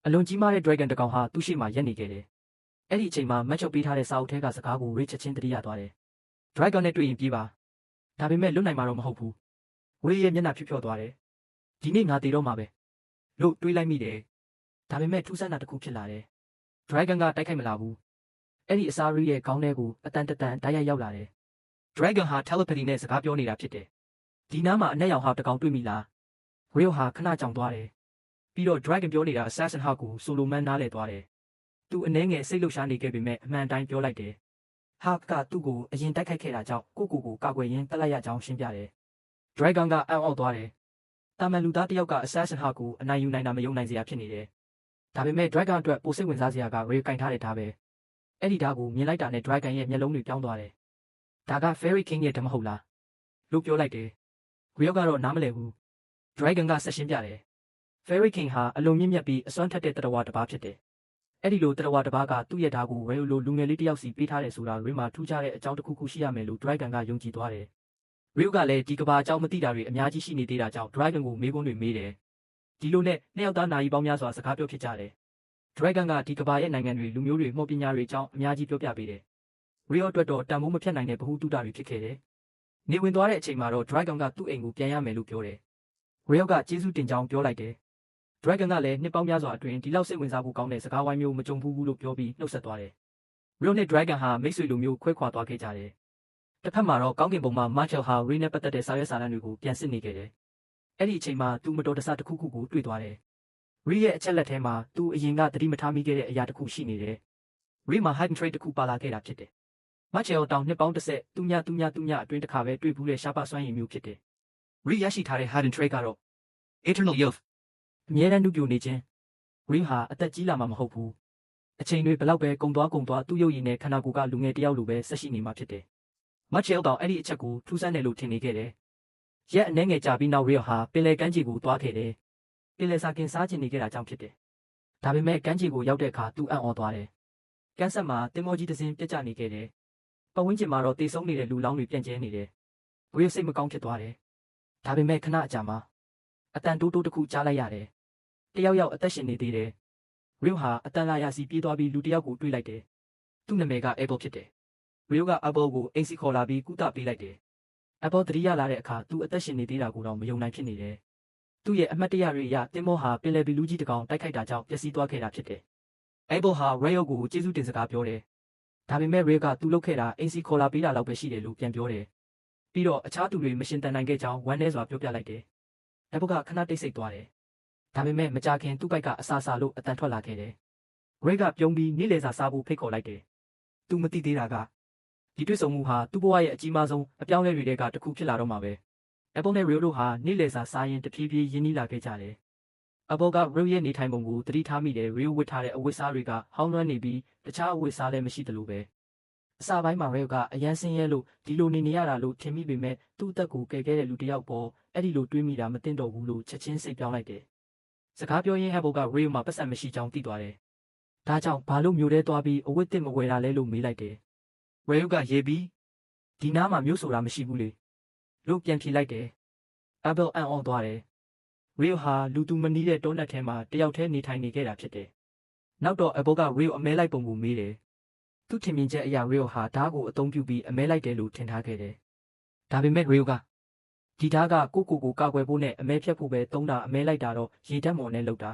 အလွန်ကြီးမားတဲ့ dragon တစ်ကောင်ဟာသူ့ရှိမှရက်နေခဲ့တယ်အဲ့ဒီအချိန်မှာမတ်ချုပ်ပေးထားတဲ့စာအုပ်ထဲကစကားကိုရီချက်ချင်းတတိယသွားတယ် dragon နဲ့တွေ့ရင်ပြေးပါဒါပေမဲ့လွတ်နိုင်မှာတော့မဟုတ်ဘူးရီရဲ့မျက်နှာဖြူဖြော့သွားတယ်ဒီနေ့ငါတည်တော့မှာပဲလို့တွေးလိုက်မိတယ်ဒါပေမဲ့ထူးဆန်းတာတစ်ခုဖြစ်လာတယ် dragon ကတိုက်ခိုက်မလာဘူးအဲ့ဒီအစာရီရဲ့ခေါင်းထဲကိုအတန်တန်ဓာတ်ရိုက်ရောက်လာတယ် dragon ဟာ telepathy နဲ့စကားပြောနေတာဖြစ်တယ်ဒီနားမှာအနက်ရောင်ဟာတကောင်တွေ့မိလားရီယိုဟာခဏကြောင်သွားတယ်ပြီးတော့ dragon ပြောနေတာ assassin hawk ကိုဆိုလိုမန်နားလဲသွားတယ်သူအနှဲငယ်စိတ်လှုပ်ရှားနေခဲ့ပေမဲ့အမှန်တိုင်းပြောလိုက်တယ် hawk ကသူ့ကိုအရင်တိုက်ခိုက်ခဲ့တာကြောင့်ကိုကာကွယ်ရင်းတက်လိုက်ရကြောင်းရှင်းပြတယ် dragon ကအံ့ဩသွားတယ်တာမန်လူသားတစ်ယောက်က assassin hawk ကိုအနိုင်ယူနိုင်တာမယုံနိုင်စရာဖြစ်နေတယ်ဒါပေမဲ့ dragon အတွက်ပိုစိတ်ဝင်စားစရာကရီကင်ထားတဲ့ဓာတ်ပဲအဲ့ဒီဓာတ်ကိုမြင်လိုက်တာနဲ့ dragon ရဲ့မျက်လုံးတွေပြောင်းသွားတယ်ဒါက fairy king ရဲ့ဓာတ်မဟုတ်လားလို့ပြောလိုက်တယ်ရီယောကတော့နားမလည်ဘူး dragon ကဆက်ရှင်းပြတယ် fairy king ဟာအလွန်မြင့်မြတ်ပြီးအစွမ်းထက်တဲ့တရဝတစ်ပါးဖြစ်တယ်အဲ့ဒီလိုတရဝတစ်ပါးကသူ့ရဲ့ဓာတ်ကိုရီယိုလိုလူငယ်လေးတစ်ယောက်စီပေးထားတယ်ဆိုတာရီမှာထူးခြားတဲ့အကြောင်းတစ်ခုခုရှိရမယ်လို့ dragon ကယုံကြည်သွားတယ်ရီယိုကလည်းဒီကဘာအကြောင်းမသိတာတွေအများကြီးရှိနေသေးတာကြောင့် dragon ကိုမေးခွန်းတွေမေးတယ်ဒီလိုနဲ့နှစ်ယောက်သားနာရီပေါင်းများစွာစကားပြောဖြစ်ကြတယ် dragon ကဒီကဘာရဲ့နိုင်ငံတွေလူမျိုးတွေမှော်ပညာတွေအကြောင်းအများကြီးပြောပြပေးတယ်ရီယောအတွက်တော့တန်ဖိုးမဖြတ်နိုင်တဲ့ဗဟုသုတတွေဖြစ်ခဲ့တယ်နေဝင်သွားတဲ့အချိန်မှာတော့ dragon ကသူ့အိမ်ကိုပြန်ရမယ်လို့ပြောတယ်ရီယောကကျေးဇူးတင်ကြောင်းပြောလိုက်တယ် dragon ကလည်းနှစ်ပေါင်းများစွာအတွင်းဒီလောက်စိတ်ဝင်စားဖို့ကောင်းတဲ့စကားဝိုင်းမျိုးမကြုံဘူးလို့ပြောပြီးနှုတ်ဆက်သွားတယ်ရီယောနဲ့ dragon ဟာမိတ်ဆွေလိုမျိုးခွဲခွာသွားခဲ့ကြတယ်တစ်ဖက်မှာတော့ကောင်းကင်ဘုံမှာ Marshall ဟာရီနဲ့ပတ်သက်တဲ့စာရွက်စာတမ်းတွေကိုပြန်စစ်နေခဲ့တယ်အဲ့ဒီအချိန်မှာသူမတော်တဆတစ်ခုခုကိုတွေ့သွားတယ်ရီရဲ့အချက်လက်ထဲမှာသူအရင်ကသတိမထားမိခဲ့တဲ့အရာတစ်ခုရှိနေတယ်ရီမှာ hidden trait တစ်ခုပါလာခဲ့တာဖြစ်တယ် မတ်ချယ်တောင်နှစ်ပေါင်း30သူညအတွင်းတစ်ခါပဲတွေ့ဘူးတဲ့ရှားပါစွမ်းရည်မျိုးဖြစ်တယ်။ Real ရရှိထားတဲ့ Hidden Trait ကတော့ Eternal Youth အမြဲတမ်းနုပြိုနေခြင်း Real ဟာအသက်ကြီးလာမှာမဟုတ်ဘူး။အချိန်တွေဘလောက်ပဲကုန်သွားသူ့ရုပ်ရည်နဲ့ခန္ဓာကိုယ်ကလူငယ်တယောက်လိုပဲဆက်ရှိနေမှာဖြစ်တယ်။မတ်ချယ်တောင်အဲ့ဒီအချက်ကိုထူးဆန်းတယ်လို့ထင်နေခဲ့တယ်။ရက်အနှဲငယ်ကြာပြီးနောက် Real ဟာပင်လယ်ကမ်းခြေကိုသွားခဲ့တယ်။ပင်လယ်စာကင်စားချင်နေခဲ့တာကြောင့်ဖြစ်တယ်။ဒါပေမဲ့ကမ်းခြေကိုရောက်တဲ့အခါသူအံ့ဩသွားတယ်။ကမ်းဆက်မှာတင်မောကြီးတစ်စင်းပြတ်ကျနေခဲ့တယ်။ပတ်ဝန်းကျင်မှာတော့တေဆုံးနေတဲ့လူလောင်းတွေပြန့်ကျဲနေတယ်။ Real စိတ်မကောင်းဖြစ်သွားတယ်။ဒါပေမဲ့ခဏအကြာမှာအတန်တိုးတစ်ခုကြားလိုက်ရတယ်။တယောက်အသက်ရှင်နေသေးတယ်။ Real ဟာအတန်လာရစီပြေးသွားပြီးလူတယောက်ကိုတွေ့လိုက်တယ်။သူ့နာမည်က Apple ဖြစ်တယ်။ Real က Apple ကိုအိမ်စီခေါ်လာပြီးကုသပေးလိုက်တယ်။ Apple သတိရလာတဲ့အခါသူအသက်ရှင်နေသေးတာကိုတော့မယုံနိုင်ဖြစ်နေတယ်။သူ့ရဲ့အမှတ်တရတွေအရတင်မောဟာပင်လယ်ဘီလူကြီးတစ်ကောင်တိုက်ခိုက်တာကြောင့်ပျက်စီးသွားခဲ့တာဖြစ်တယ်။ Apple ဟာ Real ကိုကျေးဇူးတင်စကားပြောတယ်။ဒါပေမဲ့ Real ကသူလုပ်ခဲ့တာအိမ်စီခေါ်လာပေးတာလောက်ပဲရှိတယ်လို့ပြန်ပြောတယ်။ပြီးတော့အခြားသူတွေမရှင်တန်နိုင်ခဲ့ကြောင်းဝမ်းနည်းစွာပြောပြလိုက်တယ်။ Apple ကခဏတိတ်ဆိတ်သွားတယ်။ဒါပေမဲ့မကြခင်သူ့ဘက်ကအဆာလို့အတန်ထွက်လာခဲ့တယ်။ Real ကပြုံးပြီးနေ့လယ်စာစားဖို့ဖိတ်ခေါ်လိုက်တယ်။သူမသိသေးတာကဒီတွေ့ဆုံမှုဟာသူ့ဘဝရဲ့အကြီးမားဆုံးအပြောင်းအလဲတွေကတစ်ခုဖြစ်လာတော့မှာပဲ။ Apple နဲ့ Real တို့ဟာနေ့လယ်စာစားရင်တဖြည်းဖြည်းရင်းနှီးလာခဲ့ကြတယ်။ Apple က Real ရဲ့နေထိုင်ပုံကိုသတိထားမိတယ်။ Real ဝတ်ထားတဲ့အဝတ်စားတွေကဟောင်းနွမ်းနေပြီးတခြားအဝတ်စားလည်းမရှိသလိုပဲ။အစပိုင်းမှာ Real ကအရန်ဆင်းရဲလို့ဒီလိုနေရတာလို့ထင်မိပေမဲ့သူ့အသက်ကိုကယ်ခဲ့တဲ့လူတစ်ယောက်ပေါ်အဲ့ဒီလိုတွေးမိတာမသိတော့ဘူးလို့ချက်ချင်းစိတ်ပြောင်းလိုက်တယ်။စကားပြောရင်း Apple က Real မှာပတ်စံမရှိကြောင်းသိသွားတယ်။ဒါကြောင့်ဘာလို့မျိုးထဲသွားပြီးအဝတ်တစ်မဝယ်တာလဲလို့မေးလိုက်တယ်။ Real ကရေးပြီးဒီနားမှာမျိုးဆိုတာမရှိဘူးလေလို့ပြန်ဖြေလိုက်တယ်။ Apple အံ့ဩသွားတယ်။ Real ဟာလူသူမနီးတဲ့တောနက်ထဲမှာတယောက်တည်းနေထိုင်နေခဲ့တာဖြစ်တယ်။နောက်တော့ Apple က Real အမဲလိုက်ပုံကိုမေးတယ်။သူ့ထင်မြင်ချက်အရ Real ဟာဓာတ်ကိုအသုံးပြုပြီးအမဲလိုက်တယ်လို့ထင်ထားခဲ့တယ်။ဒါပေမဲ့ Real ကဒီဓာတ်ကကိုကာကွယ်ဖို့နဲ့အမဲဖြတ်ဖို့ပဲသုံးတာအမဲလိုက်တာတော့ရေဓာတ်မော်နဲ့လုပ်တာ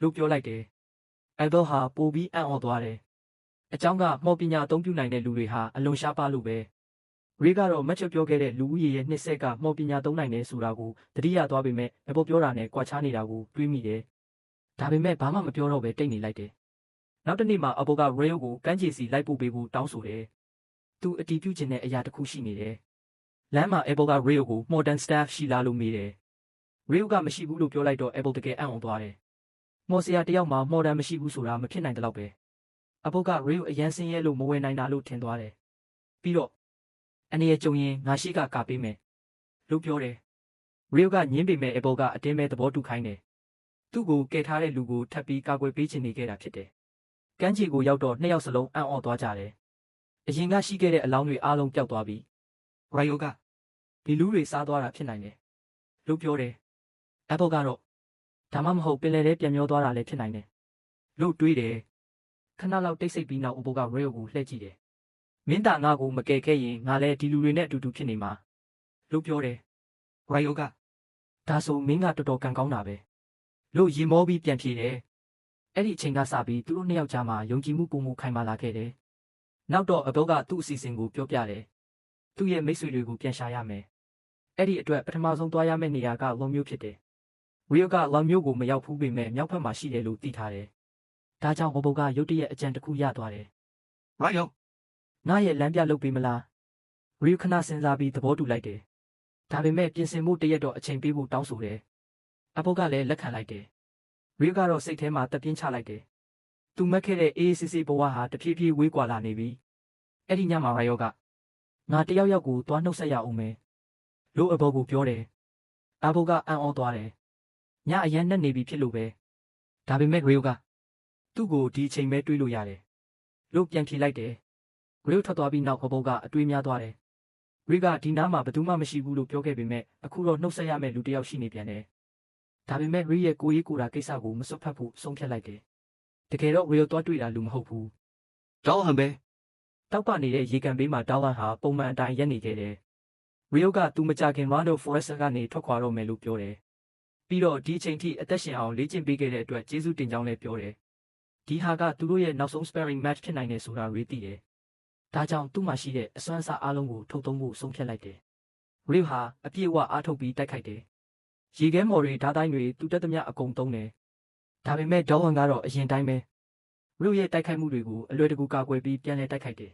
လို့ပြောလိုက်တယ်။ Apple ဟာပိုပြီးအံ့ဩသွားတယ်။အကြောင်းကမော်ပညာအသုံးပြုနိုင်တဲ့လူတွေဟာအလွန်ရှားပါလို့ပဲ။ Real ကတော့မတ်ချပြောခဲ့တဲ့လူဦးရေရဲ့နှစ်ဆက်ကမော်ပညာသုံးနိုင်တယ်ဆိုတာကိုသတိရသွားပေမဲ့ Apple ပြောတာနဲ့ကွာခြားနေတာကိုတွေးမိတယ်။ဒါပေမဲ့ဘာမှမပြောတော့ပဲတိတ်နေလိုက်တယ်။နောက်တစ်နေ့မှာ Apple က Real ကိုကမ်းခြေစီလိုက်ပို့ပေးဖို့တောင်းဆိုတယ်။သူအတီးပြုတ်ခြင်းတဲ့အရာတစ်ခုရှိနေတယ်။လမ်းမှာ Apple က Real ကို Modern Staff ရှိလားလို့မေးတယ်။ Real ကမရှိဘူးလို့ပြောလိုက်တော့ Apple တကယ်အံ့ဩသွားတယ်။မော်ဆရာတယောက်မှာ Modern မရှိဘူးဆိုတာမဖြစ်နိုင်တဲ့လောက်ပဲ။ Apple က Real အရန်ဆင်းရဲလို့မဝယ်နိုင်တာလို့ထင်သွားတယ်။ပြီးတော့အနေရကြုံရင်ငါရှိကကာပေးမယ်လို့ပြောတယ်။ Real ကညင်းပေမဲ့ Apple ကအတင်းပဲသဘောတူခိုင်းတယ်။သူ့ကိုကယ်ထားတဲ့လူကိုထပ်ပြီးကာကွယ်ပေးချင်နေခဲ့တာဖြစ်တယ်။ကမ်းခြေကိုရောက်တော့နှစ်ယောက်စလုံးအံ့ဩသွားကြတယ်။အရင်ကရှိခဲ့တဲ့အလောင်းတွေအားလုံးပျောက်သွားပြီ။ Real ကဒီလူတွေစားသွားတာဖြစ်နိုင်တယ်လို့ပြောတယ်။ Apple ကတော့ဒါမှမဟုတ်ပင်လယ်ထဲပြန်မျောသွားတာလည်းဖြစ်နိုင်တယ်လို့တွေးတယ်။ခဏလောက်တိတ်ဆိတ်ပြီးနောက် Apple က Real ကိုလှည့်ကြည့်တယ်။မင်းသားငါ့ကိုမကယ်ခဲ့ရင်ငါလည်းဒီလူတွေနဲ့အတူတူဖြစ်နေမှာလို့ပြောတယ်။ Real ကဒါဆိုမင်းကတော်တော်ကံကောင်းတာပဲလို့ရင်မောပြီးပြန်ဖြေတယ်။အဲ့ဒီအချိန်ကစပြီးသူတို့နှစ်ယောက်ကြားမှာယုံကြည်မှုပုံမှုခိုင်မာလာခဲ့တယ်။နောက်တော့ Apple ကသူ့အစီအစဉ်ကိုပြောပြတယ်။သူ့ရဲ့မိတ်ဆွေတွေကိုပြန်ရှာရမယ်။အဲ့ဒီအတွက်ပထမဆုံးသွားရမယ့်နေရာကလော်မျိုးဖြစ်တယ်။ Real ကလော်မျိုးကိုမရောက်ဘူးပေမဲ့မြောက်ဘက်မှာရှိတယ်လို့သိထားတယ်။ဒါကြောင့် Apple ကရုတ်တရက်အကြံတစ်ခုရသွားတယ်။ Real ငါရဲ့လမ်းပြလုပ်ပေးမလား။ Real ခဏစဉ်းစားပြီးသဘောတူလိုက်တယ်။ဒါပေမဲ့ပြင်ဆင်မှုတရက်တော့အချိန်ပေးဖို့တောင်းဆိုတယ်။ Apple ကလည်းလက်ခံလိုက်တယ်။ Real ကတော့စိတ်ထဲမှာတက်ပြင်းချလိုက်တယ်။သူမက်ခဲ့တဲ့အေးအေးဆေးဆေးဘဝဟာတဖြည်းဖြည်းဝေးကွာလာနေပြီ။အဲ့ဒီညမှာ Real ကငါတယောက်ကိုသွားနှုတ်ဆက်ရအောင်မယ်လို့ Apple ကိုပြောတယ်။ Apple ကအံ့ဩသွားတယ်။ညအရန်နဲ့နေပြီဖြစ်လို့ပဲ။ဒါပေမဲ့ Real ကသူ့ကိုဒီအချိန်ပဲတွေးလို့ရတယ်လို့ပြန်ဖြေလိုက်တယ်။ Real ထွက်သွားပြီးနောက် Apple ကအတွေးများသွားတယ်။ Real ကဒီနားမှာဘယ်သူမှမရှိဘူးလို့ပြောခဲ့ပေမဲ့အခုတော့နှုတ်ဆက်ရမယ့်လူတစ်ယောက်ရှိနေပြန်တယ်။ဒါပေမဲ့ Real ရဲ့ကိုရေးကိုတာကိစ္စကိုမစွတ်ဖက်ဖို့ဆုံးဖြတ်လိုက်တယ်။တကယ်တော့ Real သွားတွေ့တာလူမဟုတ်ဘူး။ဒေါ်ဟန်ပဲတောက်ပနေတဲ့ရေကန်ဘေးမှာဒေါ်ဟန်ဟာပုံမှန်အတိုင်းရက်နေခဲ့တယ်။ Real ကသူမကြခင် Rondo Forest ကနေထွက်ခွာတော့မယ်လို့ပြောတယ်။ပြီးတော့ဒီအချိန်ထိအသက်ရှင်အောင်လေ့ကျင့်ပေးခဲ့တဲ့အတွက်ကျေးဇူးတင်ကြောင်းလည်းပြောတယ်။ဒီဟာကသူတို့ရဲ့နောက်ဆုံး sparring match ဖြစ်နိုင်တယ်ဆိုတာ Real သိတယ်။ဒါကြောင့်သူ့မှာရှိတဲ့အစွမ်းအစအားလုံးကိုထုတ်သုံးဖို့ဆုံးဖြတ်လိုက်တယ်။ Real ဟာအပြည့်အဝအားထုတ်ပြီးတိုက်ခိုက်တယ်။ရေခဲမော်တွေဓာတ်တိုင်းတွေသူတက်သမျှအကုန်သုံးတယ်။ဒါပေမဲ့ဒေါ်ဟန်ကတော့အရင်တိုင်းပဲ။ Real ရဲ့တိုက်ခိုက်မှုတွေကိုအလွယ်တကူကာကွယ်ပြီးပြန်လည်တိုက်ခိုက်တယ်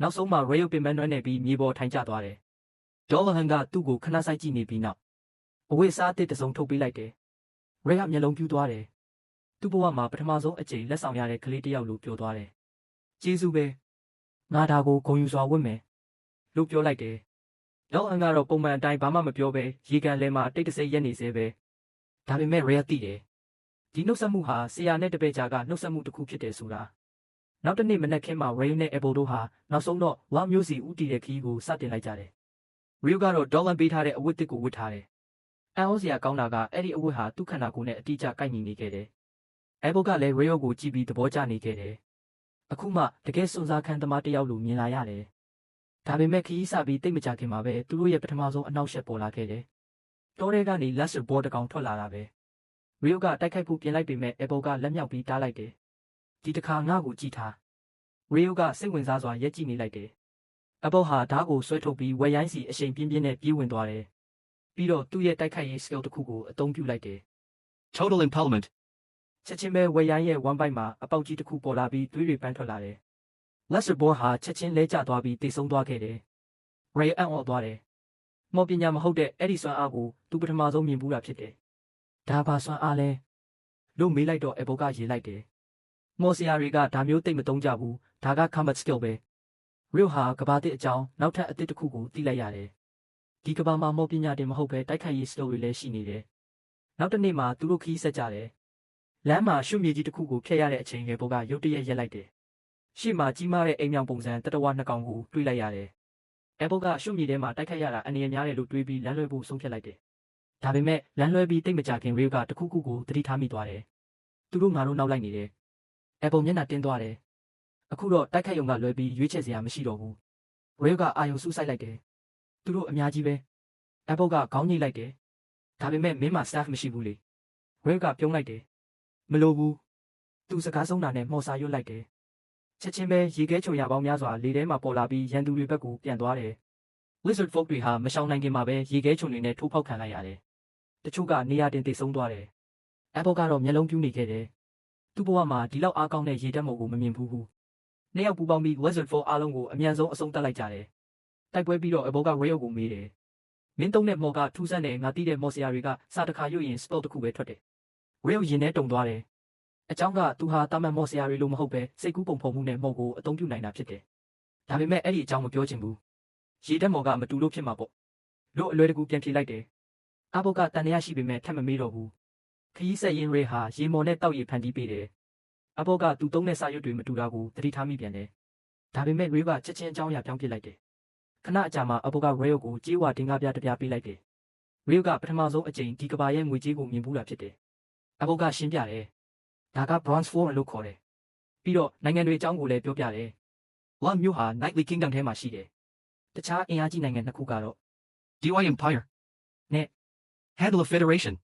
နောက်ဆုံးမှာ Ray ပင်ပန်းနွမ်းနယ်ပြီးမြေပေါ်ထိုင်ကျသွားတယ်။ဒေါ်လဟန်ကသူ့ကိုခဏဆိုင်ကြည့်နေပြီးနောက်အဝတ်အစားအသစ်တစ်စုံထုတ်ပေးလိုက်တယ်။ Ray ကမျက်လုံးပြူးသွားတယ်။သူ့ဘဝမှာပထမဆုံးအကြိမ်လက်ဆောင်ရတဲ့ကလေးတစ်ယောက်လိုပြောသွားတယ်။ကျေးဇူးပဲ။ငါဒါကိုဂုဏ်ယူစွာဝတ်မယ်လို့ပြောလိုက်တယ်။ဒေါ်လဟန်ကတော့ပုံမှန်အတိုင်းဘာမှမပြောဘဲရေကန်လဲမှာတိတ်တဆိတ်ရက်နေသေးပဲ။ဒါပေမဲ့ Ray သိတယ်။ဒီနှုတ်ဆက်မှုဟာဆရာနဲ့တပည့်ကြားကနှုတ်ဆက်မှုတစ်ခုဖြစ်တယ်ဆိုတာ။နောက်တစ်နေ့မနက်ခင်းမှာ Ray နဲ့ Apple တို့ဟာနောက်ဆုံးတော့ဝါမျိုးစီဦးတည်တဲ့ခီးကိုစတင်လိုက်ကြတယ်။ Ray ကတော့ဒေါ်လန်ပေးထားတဲ့အဝတ်တစ်ကိုဝတ်ထားတယ်။အန်အောစရာကောင်းတာကအဲ့ဒီအဝတ်ဟာသူ့ခန္ဓာကိုယ်နဲ့အတိအကျကိုက်ညီနေခဲ့တယ်။ Apple ကလည်း Ray ကိုကြည့်ပြီးသဘောကျနေခဲ့တယ်။အခုမှတကယ်စွန့်စားခံသမားတစ်ယောက်လိုမြင်လာရတယ်။ဒါပေမဲ့ခီးစပြီးတိတ်မကြခင်မှာပဲသူတို့ရဲ့ပထမဆုံးအနောက်ရှက်ပေါ်လာခဲ့တယ်။တောထဲကနေ Lester Ball တစ်ကောင်ထွက်လာတာပဲ။ Ray ကတိုက်ခိုက်ဖို့ပြင်လိုက်ပေမဲ့ Apple ကလက်မြောက်ပြီးတားလိုက်တယ်။ဒီတစ်ခါငါ့ကိုကြည့်ထား။ Ray ကစိတ်ဝင်စားစွာရက်ကြည့်နေလိုက်တယ်။ Apple ဟာဓာတ်ကိုဆွဲထုတ်ပြီးဝက်ရိုင်းစီအရှိန်ပြင်းပြင်းနဲ့ပြေးဝင်သွားတယ်။ပြီးတော့သူ့ရဲ့တိုက်ခိုက်ရေး skill တစ်ခုကိုအသုံးပြုလိုက်တယ်။ Total Impalement ချက်ချင်းပဲဝက်ရိုင်းရဲ့ဝမ်းပိုက်မှာအပေါက်ကြီးတစ်ခုပေါ်လာပြီးသွေးတွေပန်းထွက်လာတယ်။ Lester Ball ဟာချက်ချင်းလဲကျသွားပြီးတိတ်ဆုံးသွားခဲ့တယ်။ Ray အံ့ဩသွားတယ်။မော်ပညာမဟုတ်တဲ့အဲ့ဒီစွမ်းအားကိုသူပထမဆုံးမြင်ဘူးတာဖြစ်တယ်။ဒါဘာစွမ်းအားလဲလို့မေးလိုက်တော့ Apple ကရေလိုက်တယ်။မော်ဆရာတွေကဒါမျိုးတိတ်မသုံးကြဘူး။ဒါက combat skill ပဲ။ Ray ဟာကဘာတစ်အကြောင်းနောက်ထပ်အသစ်တစ်ခုကိုသိလိုက်ရတယ်။ဒီကဘာမှာမော်ပညာတင်မဟုတ်ပဲတိုက်ခိုက်ရေး skill တွေလည်းရှိနေတယ်။နောက်တစ်နေ့မှာသူတို့ခီးဆက်ကြတယ်။လမ်းမှာရှုမြေကြီးတစ်ခုကိုဖျက်ရတဲ့အချိန် Apple ကရုတ်တရက်ရက်လိုက်တယ်။ရှေ့မှာကြီးမားတဲ့အိမ်မြောင်ပုံစံတတဝါနှစ်ကောင်ကိုတွေ့လိုက်ရတယ်။ Apple ကရှုမြေထဲမှာတိုက်ခိုက်ရတာအနေအများတယ်လို့တွေးပြီးလမ်းလွဲဖို့ဆုံးဖြတ်လိုက်တယ်။ဒါပေမဲ့လမ်းလွဲပြီးတိတ်မကြခင် Ray ကတခုခုကိုသတိထားမိသွားတယ်။သူတို့ငါတို့နောက်လိုက်နေတယ်။ Apple မျက်နှာတင်းသွားတယ်။အခုတော့တိုက်ခိုက်ရုံကလွဲပြီးရွေးချယ်စရာမရှိတော့ဘူး။ Ray ကအာယုံစူးစိုက်လိုက်တယ်။သူတို့အများကြီးပဲ။ Apple ကခေါင်းညှိလိုက်တယ်။ဒါပေမဲ့မင်းမှာ staff မရှိဘူးလေ။ Ray ကပြုံးလိုက်တယ်။မလိုဘူး။သူစကားဆုံးတာနဲ့မော်စာရွတ်လိုက်တယ်။ချက်ချင်းပဲရေခဲချုံရပေါင်းများစွာလေထဲမှာပေါ်လာပြီးရန်သူတွေဘက်ကိုပြန်သွားတယ်။ Lizard folk တွေဟာမရှောင်နိုင်ခင်မှာပဲရေခဲချုံတွေနဲ့ထိုးဖောက်ခံလိုက်ရတယ်။တချို့ကနေရာတင်တိတ်ဆုံးသွားတယ်။ Apple ကတော့မျက်လုံးပြူးနေခဲ့တယ်။သူ့ဘဝမှာဒီလောက်အားကောင်းတဲ့ရေတက်မုံကိုမမြင်ဘူးဘူး။နှစ်ယောက်ပူပေါင်းပြီး Lizard folk အားလုံးကိုအမြန်ဆုံးအဆုံးသတ်လိုက်ကြတယ်။တိုက်ပွဲပြီးတော့ Apple က Ray ကိုမေးတယ်။မင်းတုံးတဲ့မော်ကထူးဆန်းတယ်ငါသိတဲ့မော်ဆရာတွေကစာတခါရွတ်ရင် spell တစ်ခုပဲထွက်တယ်။ Ray ရင်ထဲတုန်သွားတယ်။အကြောင်းကသူဟာတာမန်မော်ဆရာတွေလိုမဟုတ်ပဲစိတ်ကူးပုံဖော်မှုနဲ့မော်ကိုအသုံးပြုနိုင်တာဖြစ်တယ်။ဒါပေမဲ့အဲ့ဒီအကြောင်းမပြောချင်ဘူး။ရေတက်မော်ကမတူလို့ဖြစ်မှာပေါ့။လို့အလွယ်တကူပြန်ဖြေလိုက်တယ်။ Apple ကတန်တရားရှိပေမဲ့ထပ်မမေးတော့ဘူး။ခရီးဆက်ရင် Ray ဟာရေမော်နဲ့တောက်ရည်ဖန်တီးပေးတယ်။ Apple ကသူသုံးတဲ့စာရွက်တွေမတူတာကိုသတိထားမိပြန်တယ်။ဒါပေမဲ့ Ray ကချက်ချင်းအကြောင်းအရာပြောင်းပြစ်လိုက်တယ်။ခဏအကြာမှာ Apple က Ray ကိုကြေးဝါတင်ကားပြားတစ်ပြားပေးလိုက်တယ်။ Ray ကပထမဆုံးအကြိမ်ဒီကဘာရဲ့ငွေကြေးကိုမြင်ဘူးတာဖြစ်တယ်။ Apple ကရှင်းပြတယ်။ဒါက Bronze Forum လို့ခေါ်တယ်။ပြီးတော့နိုင်ငံတွေအကြောင်းကိုလည်းပြောပြတယ်။ One မြို့ဟာ Nightly Kingdom ထဲမှာရှိတယ်။တခြားအင်အားကြီးနိုင်ငံနှစ်ခုကတော့ DY Empire နဲ့ Handle Federation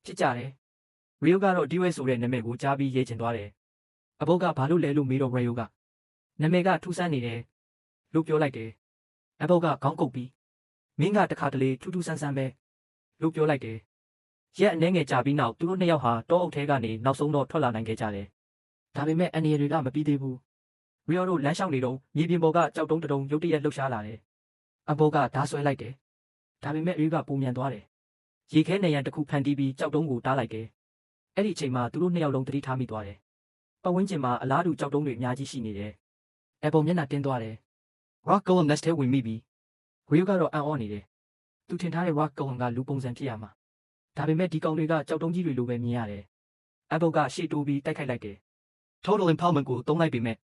ဖြစ်ကြတယ်။ Ray ကတော့ DY ဆိုတဲ့နာမည်ကိုကြားပြီးရဲချင်သွားတယ်။ Apple ကဘာလို့လဲလို့မေးတော့ Ray ကနာမည်ကထူးဆန်းနေတယ်လို့ပြောလိုက်တယ်။ Apple ကခေါင်းကုပ်ပြီးမင်းကတခါတလေထူးထူးဆန်းဆန်းပဲလို့ပြောလိုက်တယ်။ရက်အနည်းငယ်ကြာပြီးနောက်သူတို့နှစ်ယောက်ဟာတောအုပ်ထဲကနေနောက်ဆုံးတော့ထွက်လာနိုင်ခဲ့ကြတယ်။ဒါပေမဲ့အန်နီတွေကမပြီးသေးဘူး။ Ray တို့လမ်းလျှောက်နေတော့မြေပြင်ပေါ်ကကြောက်တုံးတုံးရုတ်တရက်လှုပ်ရှားလာတယ်။ Apple ကဓာတ်ဆွဲလိုက်တယ်။ဒါပေမဲ့ Ray ကပုံမြန်သွားတယ်။ရေခဲနေရန်တစ်ခုဖန်တီးပြီးကြောက်တုံးကိုတားလိုက်တယ်။အဲ့ဒီအချိန်မှာသူတို့နှစ်ယောက်လုံးသတိထားမိသွားတယ်။ပတ်ဝန်းကျင်မှာအလားတူကြောက်တုံးတွေအများကြီးရှိနေတယ်။ Apple မျက်နှာတင်းသွားတယ်။ Rock Golem Nest ထဲဝင်မိပြီ။ Ray ကတော့အံ့ဩနေတယ်။သူထင်ထားတဲ့ Rock Golem ကလူပုံစံဖြစ်ရမှာ။ဒါပေမဲ့ဒီကောင်တွေကကြောက်တုံးကြီးတွေလိုပဲမြင်ရတယ်။ Apple ကရှေ့တိုးပြီးတိုက်ခိုက်လိုက်တယ်။ Total Impalement ကိုသုံးလိုက်ပေမဲ့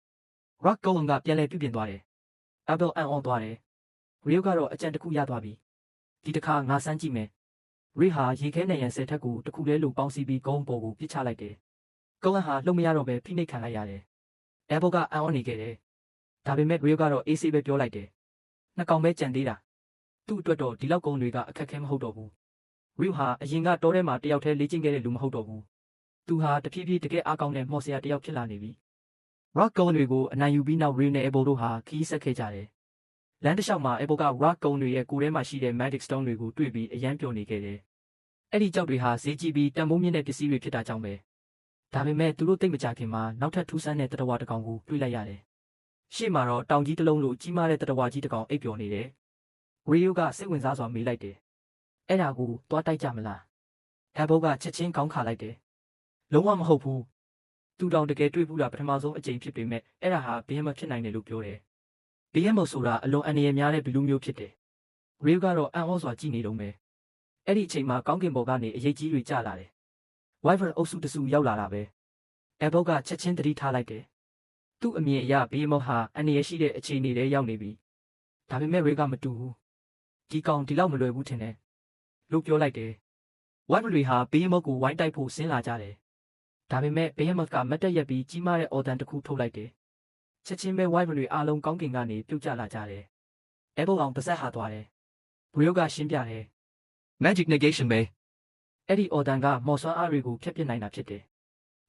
Rock Golem ကပြန်လည်ပြုပြင်သွားတယ်။ Apple အံ့ဩသွားတယ်။ Ray ကတော့အကြံတစ်ခုရသွားပြီ။ဒီတစ်ခါငါစမ်းကြည့်မယ်။ Ray ဟာရေခဲနေရန်10ထက်ကိုတစ်ခုတည်းလိုပေါင်းစည်းပြီးကုန်းပေါ်ကိုပစ်ချလိုက်တယ်။ ကုန်းဟာလှုပ်မရတော့ပဲဖိနှိပ်ခံလိုက်ရတယ်။ Apple ကအံ့ဩနေခဲ့တယ်။ဒါပေမဲ့ Ray ကတော့အေးဆေးပဲပြောလိုက်တယ်။နှစ်ကောင်ပဲကြံသေးတာ။သူ့အတွက်တော့ဒီလောက်ကုန်းတွေကအခက်ခဲမဟုတ်တော့ဘူး။ Ray ဟာအရင်ကတောထဲမှာတယောက်တည်းလေ့ကျင့်ခဲ့တဲ့လူမဟုတ်တော့ဘူး။သူဟာတဖြည်းဖြည်းတကယ်အားကောင်းတဲ့မော်ဆရာတယောက်ဖြစ်လာနေပြီ။ Rock Golem တွေကိုအနိုင်ယူပြီးနောက် Ray နဲ့ Apple တို့ဟာခီးဆက်ခဲ့ကြတယ်။လမ်းတစ်လျှောက်မှာ Apple က Rock Golem တွေရဲ့ကိုယ်ထဲမှာရှိတဲ့ Magic Stone တွေကိုတွေ့ပြီးအယမ်းပျော်နေခဲ့တယ်။အဲ့ဒီကြောက်တွေဟာဈေးကြီးပြီးတန်ဖိုးမြင့်တဲ့ပစ္စည်းတွေဖြစ်တာကြောင့်ပဲ။ဒါပေမဲ့သူတို့သိမကြခင်မှာနောက်ထပ်ထူးဆန်းတဲ့တတဝါတစ်ကောင်ကိုတွေ့လိုက်ရတယ် ရှေ့မှာတော့တောင်ကြီးတစ်လုံးလိုကြီးမားတဲ့တတဝါကြီးတစ်ကောင်အိပ်ပျော်နေတယ်ရီယိုကစိတ်ဝင်စားစွာမေးလိုက်တယ်အဲ့ဒါကိုသွားတိုက်ကြမလားအဘောကချက်ချင်းခေါင်းခါလိုက်တယ်လုံးဝမဟုတ်ဘူးသူတောင်တကယ်တွေ့ဘူးတာပထမဆုံးအကြိမ်ဖြစ်ပေမဲ့အဲ့ဒါဟာဘင်းမဖြစ်နိုင်တယ်လို့ပြောတယ်ဘင်းမဆိုတာအလွန်အန္တရာယ်များတဲ့ဘီလူမျိုးဖြစ်တယ်ရီယိုကတော့အံ့ဩစွာကြည့်နေတော့မယ်အဲ့ဒီအချိန်မှာကောင်းကင်ဘော်ကနေအရေးကြီးတွေကျလာတယ်ဝိုင်ဗန်အုပ်စုတစုရောက်လာတာပဲအဘောကချက်ချင်းသတိထားလိုက်တယ်သူ့အမြင်အရဘေးမောဟာအန္တရာယ်ရှိတဲ့အခြေအနေတွေရောက်နေပြီဒါပေမဲ့ရီကမတူဘူးဒီကောင်ဒီလောက်မလွယ်ဘူးထင်တယ်လို့ပြောလိုက်တယ်ဝိုင်ဗန်တွေဟာဘေးမောကိုဝိုင်းတိုက်ဖို့ဆင်းလာကြတယ်ဒါပေမဲ့ဘေးမောကမတ်တက်ရက်ပြီးကြီးမားတဲ့အော်တန်တစ်ခုထုတ်လိုက်တယ်ချက်ချင်းပဲဝိုင်ဗန်တွေအားလုံးကောင်းကင်ကနေပြုတ်ကျလာကြတယ်အဘောအောင်ပါဇက်ဟာသွားတယ်ရီယိုကရှင်းပြတယ် Magic negation ပဲအဲ့ဒီအော်တန်ကမော်ဆွမ်းအားတွေကိုဖျက်ပစ်နိုင်တာဖြစ်တယ်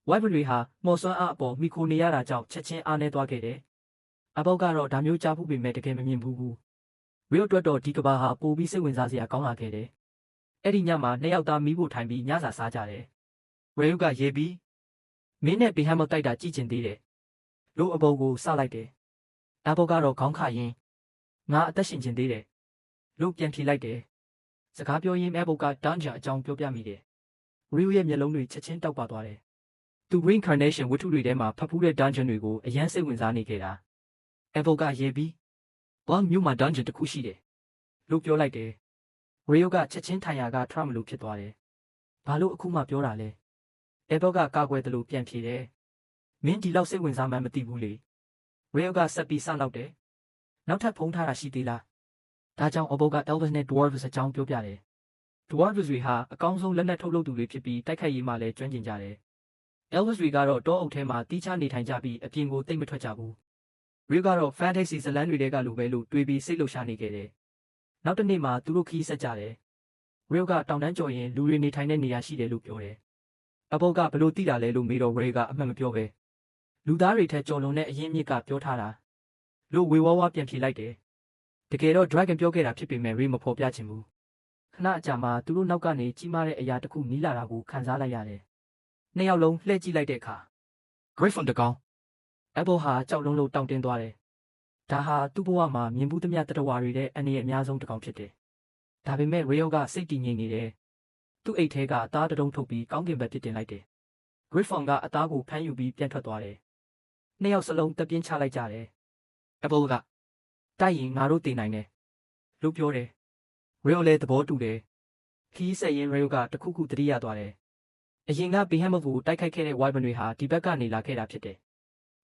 ဝိုင်ဗန်တွေဟာမော်ဆွမ်းအားအပေါ်မိခိုနေရတာကြောင့်ချက်ချင်းအားနည်းသွားခဲ့တယ်အဘောက်ကတော့ဒါမျိုးကြားဖို့ပေမဲ့တကယ်မမြင်ဘူးရီယိုအတွက်တော့ဒီကဘာဟာပိုပြီးစိတ်ဝင်စားစရာကောင်းလာခဲ့တယ်အဲ့ဒီညမှာနှစ်ယောက်သားမီးဖို့ထိုင်ပြီးညစာစားကြတယ်ရီယိုကရေပြီးမင်းနဲ့ဘေဟမ်မတိုက်တာကြည့်ကျင်သေးတယ်လို့အဘောကိုစလိုက်တယ်အဘောကတော့ခေါင်းခရင်ငါအသက်ရှင်ကျင်သေးတယ်လို့ပြန်ဖြေလိုက်တယ်စကားပြောရင်းအဘောကတန်းချာအကြောင်းပြောပြမိတယ်ရီယိုရဲ့မျက်လုံးတွေချက်ချင်းတောက်ပသွားတယ်သူ reincarnation ဝတ္ထုတွေထဲမှာဖတ်ဖူးတဲ့ dungeon တွေကိုအရန်စိတ်ဝင်စားနေခဲ့တာအဘောကရေပြီးဘာမျိုးမှာ dungeon တစ်ခုရှိတယ်လို့ပြောလိုက်တယ်ရီယိုကချက်ချင်းထိုင်ရာကထရမလို့ဖြစ်သွားတယ်ဘာလို့အခုမှပြောတာလဲအဘောကကာကွယ်တယ်လို့ပြန်ဖြေတယ်မင်းဒီလောက်စိတ်ဝင်စားမှန်းမသိဘူးလေရီယိုကဆက်ပြီးစလောက်တယ်နောက်ထပ်ဖုံးထားတာရှိသေးလားဒါကြောင့်အဘောက Elvis နဲ့ Dwarves အကြောင်းပြောပြတယ် Dwarves တွေဟာအကောင်းဆုံးလက်နက်ထုတ်လုပ်သူတွေဖြစ်ပြီးတိုက်ခိုက်ရေးမှာလည်းကျွမ်းကျင်ကြတယ်Elvis တွေကတော့တောအုပ်ထဲမှာတီးခြားနေထိုင်ကြပြီးအပြင်ကိုတိတ်မထွက်ကြဘူးရီကတော့ fantasy ဇာတ်လမ်းတွေကလိုပဲလို့တွေးပြီးစိတ်လှုပ်ရှားနေခဲ့တယ်နောက်တစ်နေ့မှာသူတို့ခီးဆက်ကြတယ်ရီကတောင်တန်းကျော်ရင်လူတွေနေထိုင်တဲ့နေရာရှိတယ်လို့ပြောတယ်အဘောကဘလို့သိတာလဲလို့မေးတော့ရီကအမှန်မပြောပဲလူသားတွေထက်ကျော်လွန်တဲ့အရင်းမြစ်ကပြောထားတာလို့ဝေဝါးဝါပြန်ဖြေလိုက်တယ်တကယ်တော့ dragon ပြောခဲ့တာဖြစ်ပေမဲ့ရီမဖော်ပြချင်ဘူးခဏအကြာမှာသူတို့နောက်ကနေကြီးမားတဲ့အရာတစ်ခုနီးလာတာကိုခံစားလိုက်ရတယ်နှစ်ယောက်လုံးလှည့်ကြည့်လိုက်တဲ့အခါ Griffon တကောင်အဘောဟာကြောက်လုံးလုံးတောင့်တင်းသွားတယ်ဒါဟာသူ့ဘဝမှာမြင်ဘူးသမျှတတဝါတွေတဲ့အနည်းအများဆုံးတကောင်ဖြစ်တယ်ဒါပေမဲ့ရီယိုကစိတ်တည်ငြိမ်နေတယ်သူ့အိတ်ထဲကအသားတုံးထုတ်ပြီးကောင်းကင်ဘက်ပြစ်တင်လိုက်တယ် Griffon ကအသားကိုဖမ်းယူပြီးပြန်ထွက်သွားတယ်နှစ်ယောက်စလုံးတက်ပြင်းချလိုက်ကြတယ်အဘောကတိုက်ရင်ငါတို့တည်နိုင်တယ်လို့ပြောတယ်ရီယိုလည်းသဘောတူတယ်ခီးဆက်ရင်ရီယိုကတခုခုတတိယသွားတယ်အရင်ကဘေဟမ်မတ်ကိုတိုက်ခိုက်ခဲ့တဲ့ဝိုင်ဗန်တွေဟာဒီဘက်ကနေလာခဲ့တာဖြစ်တယ်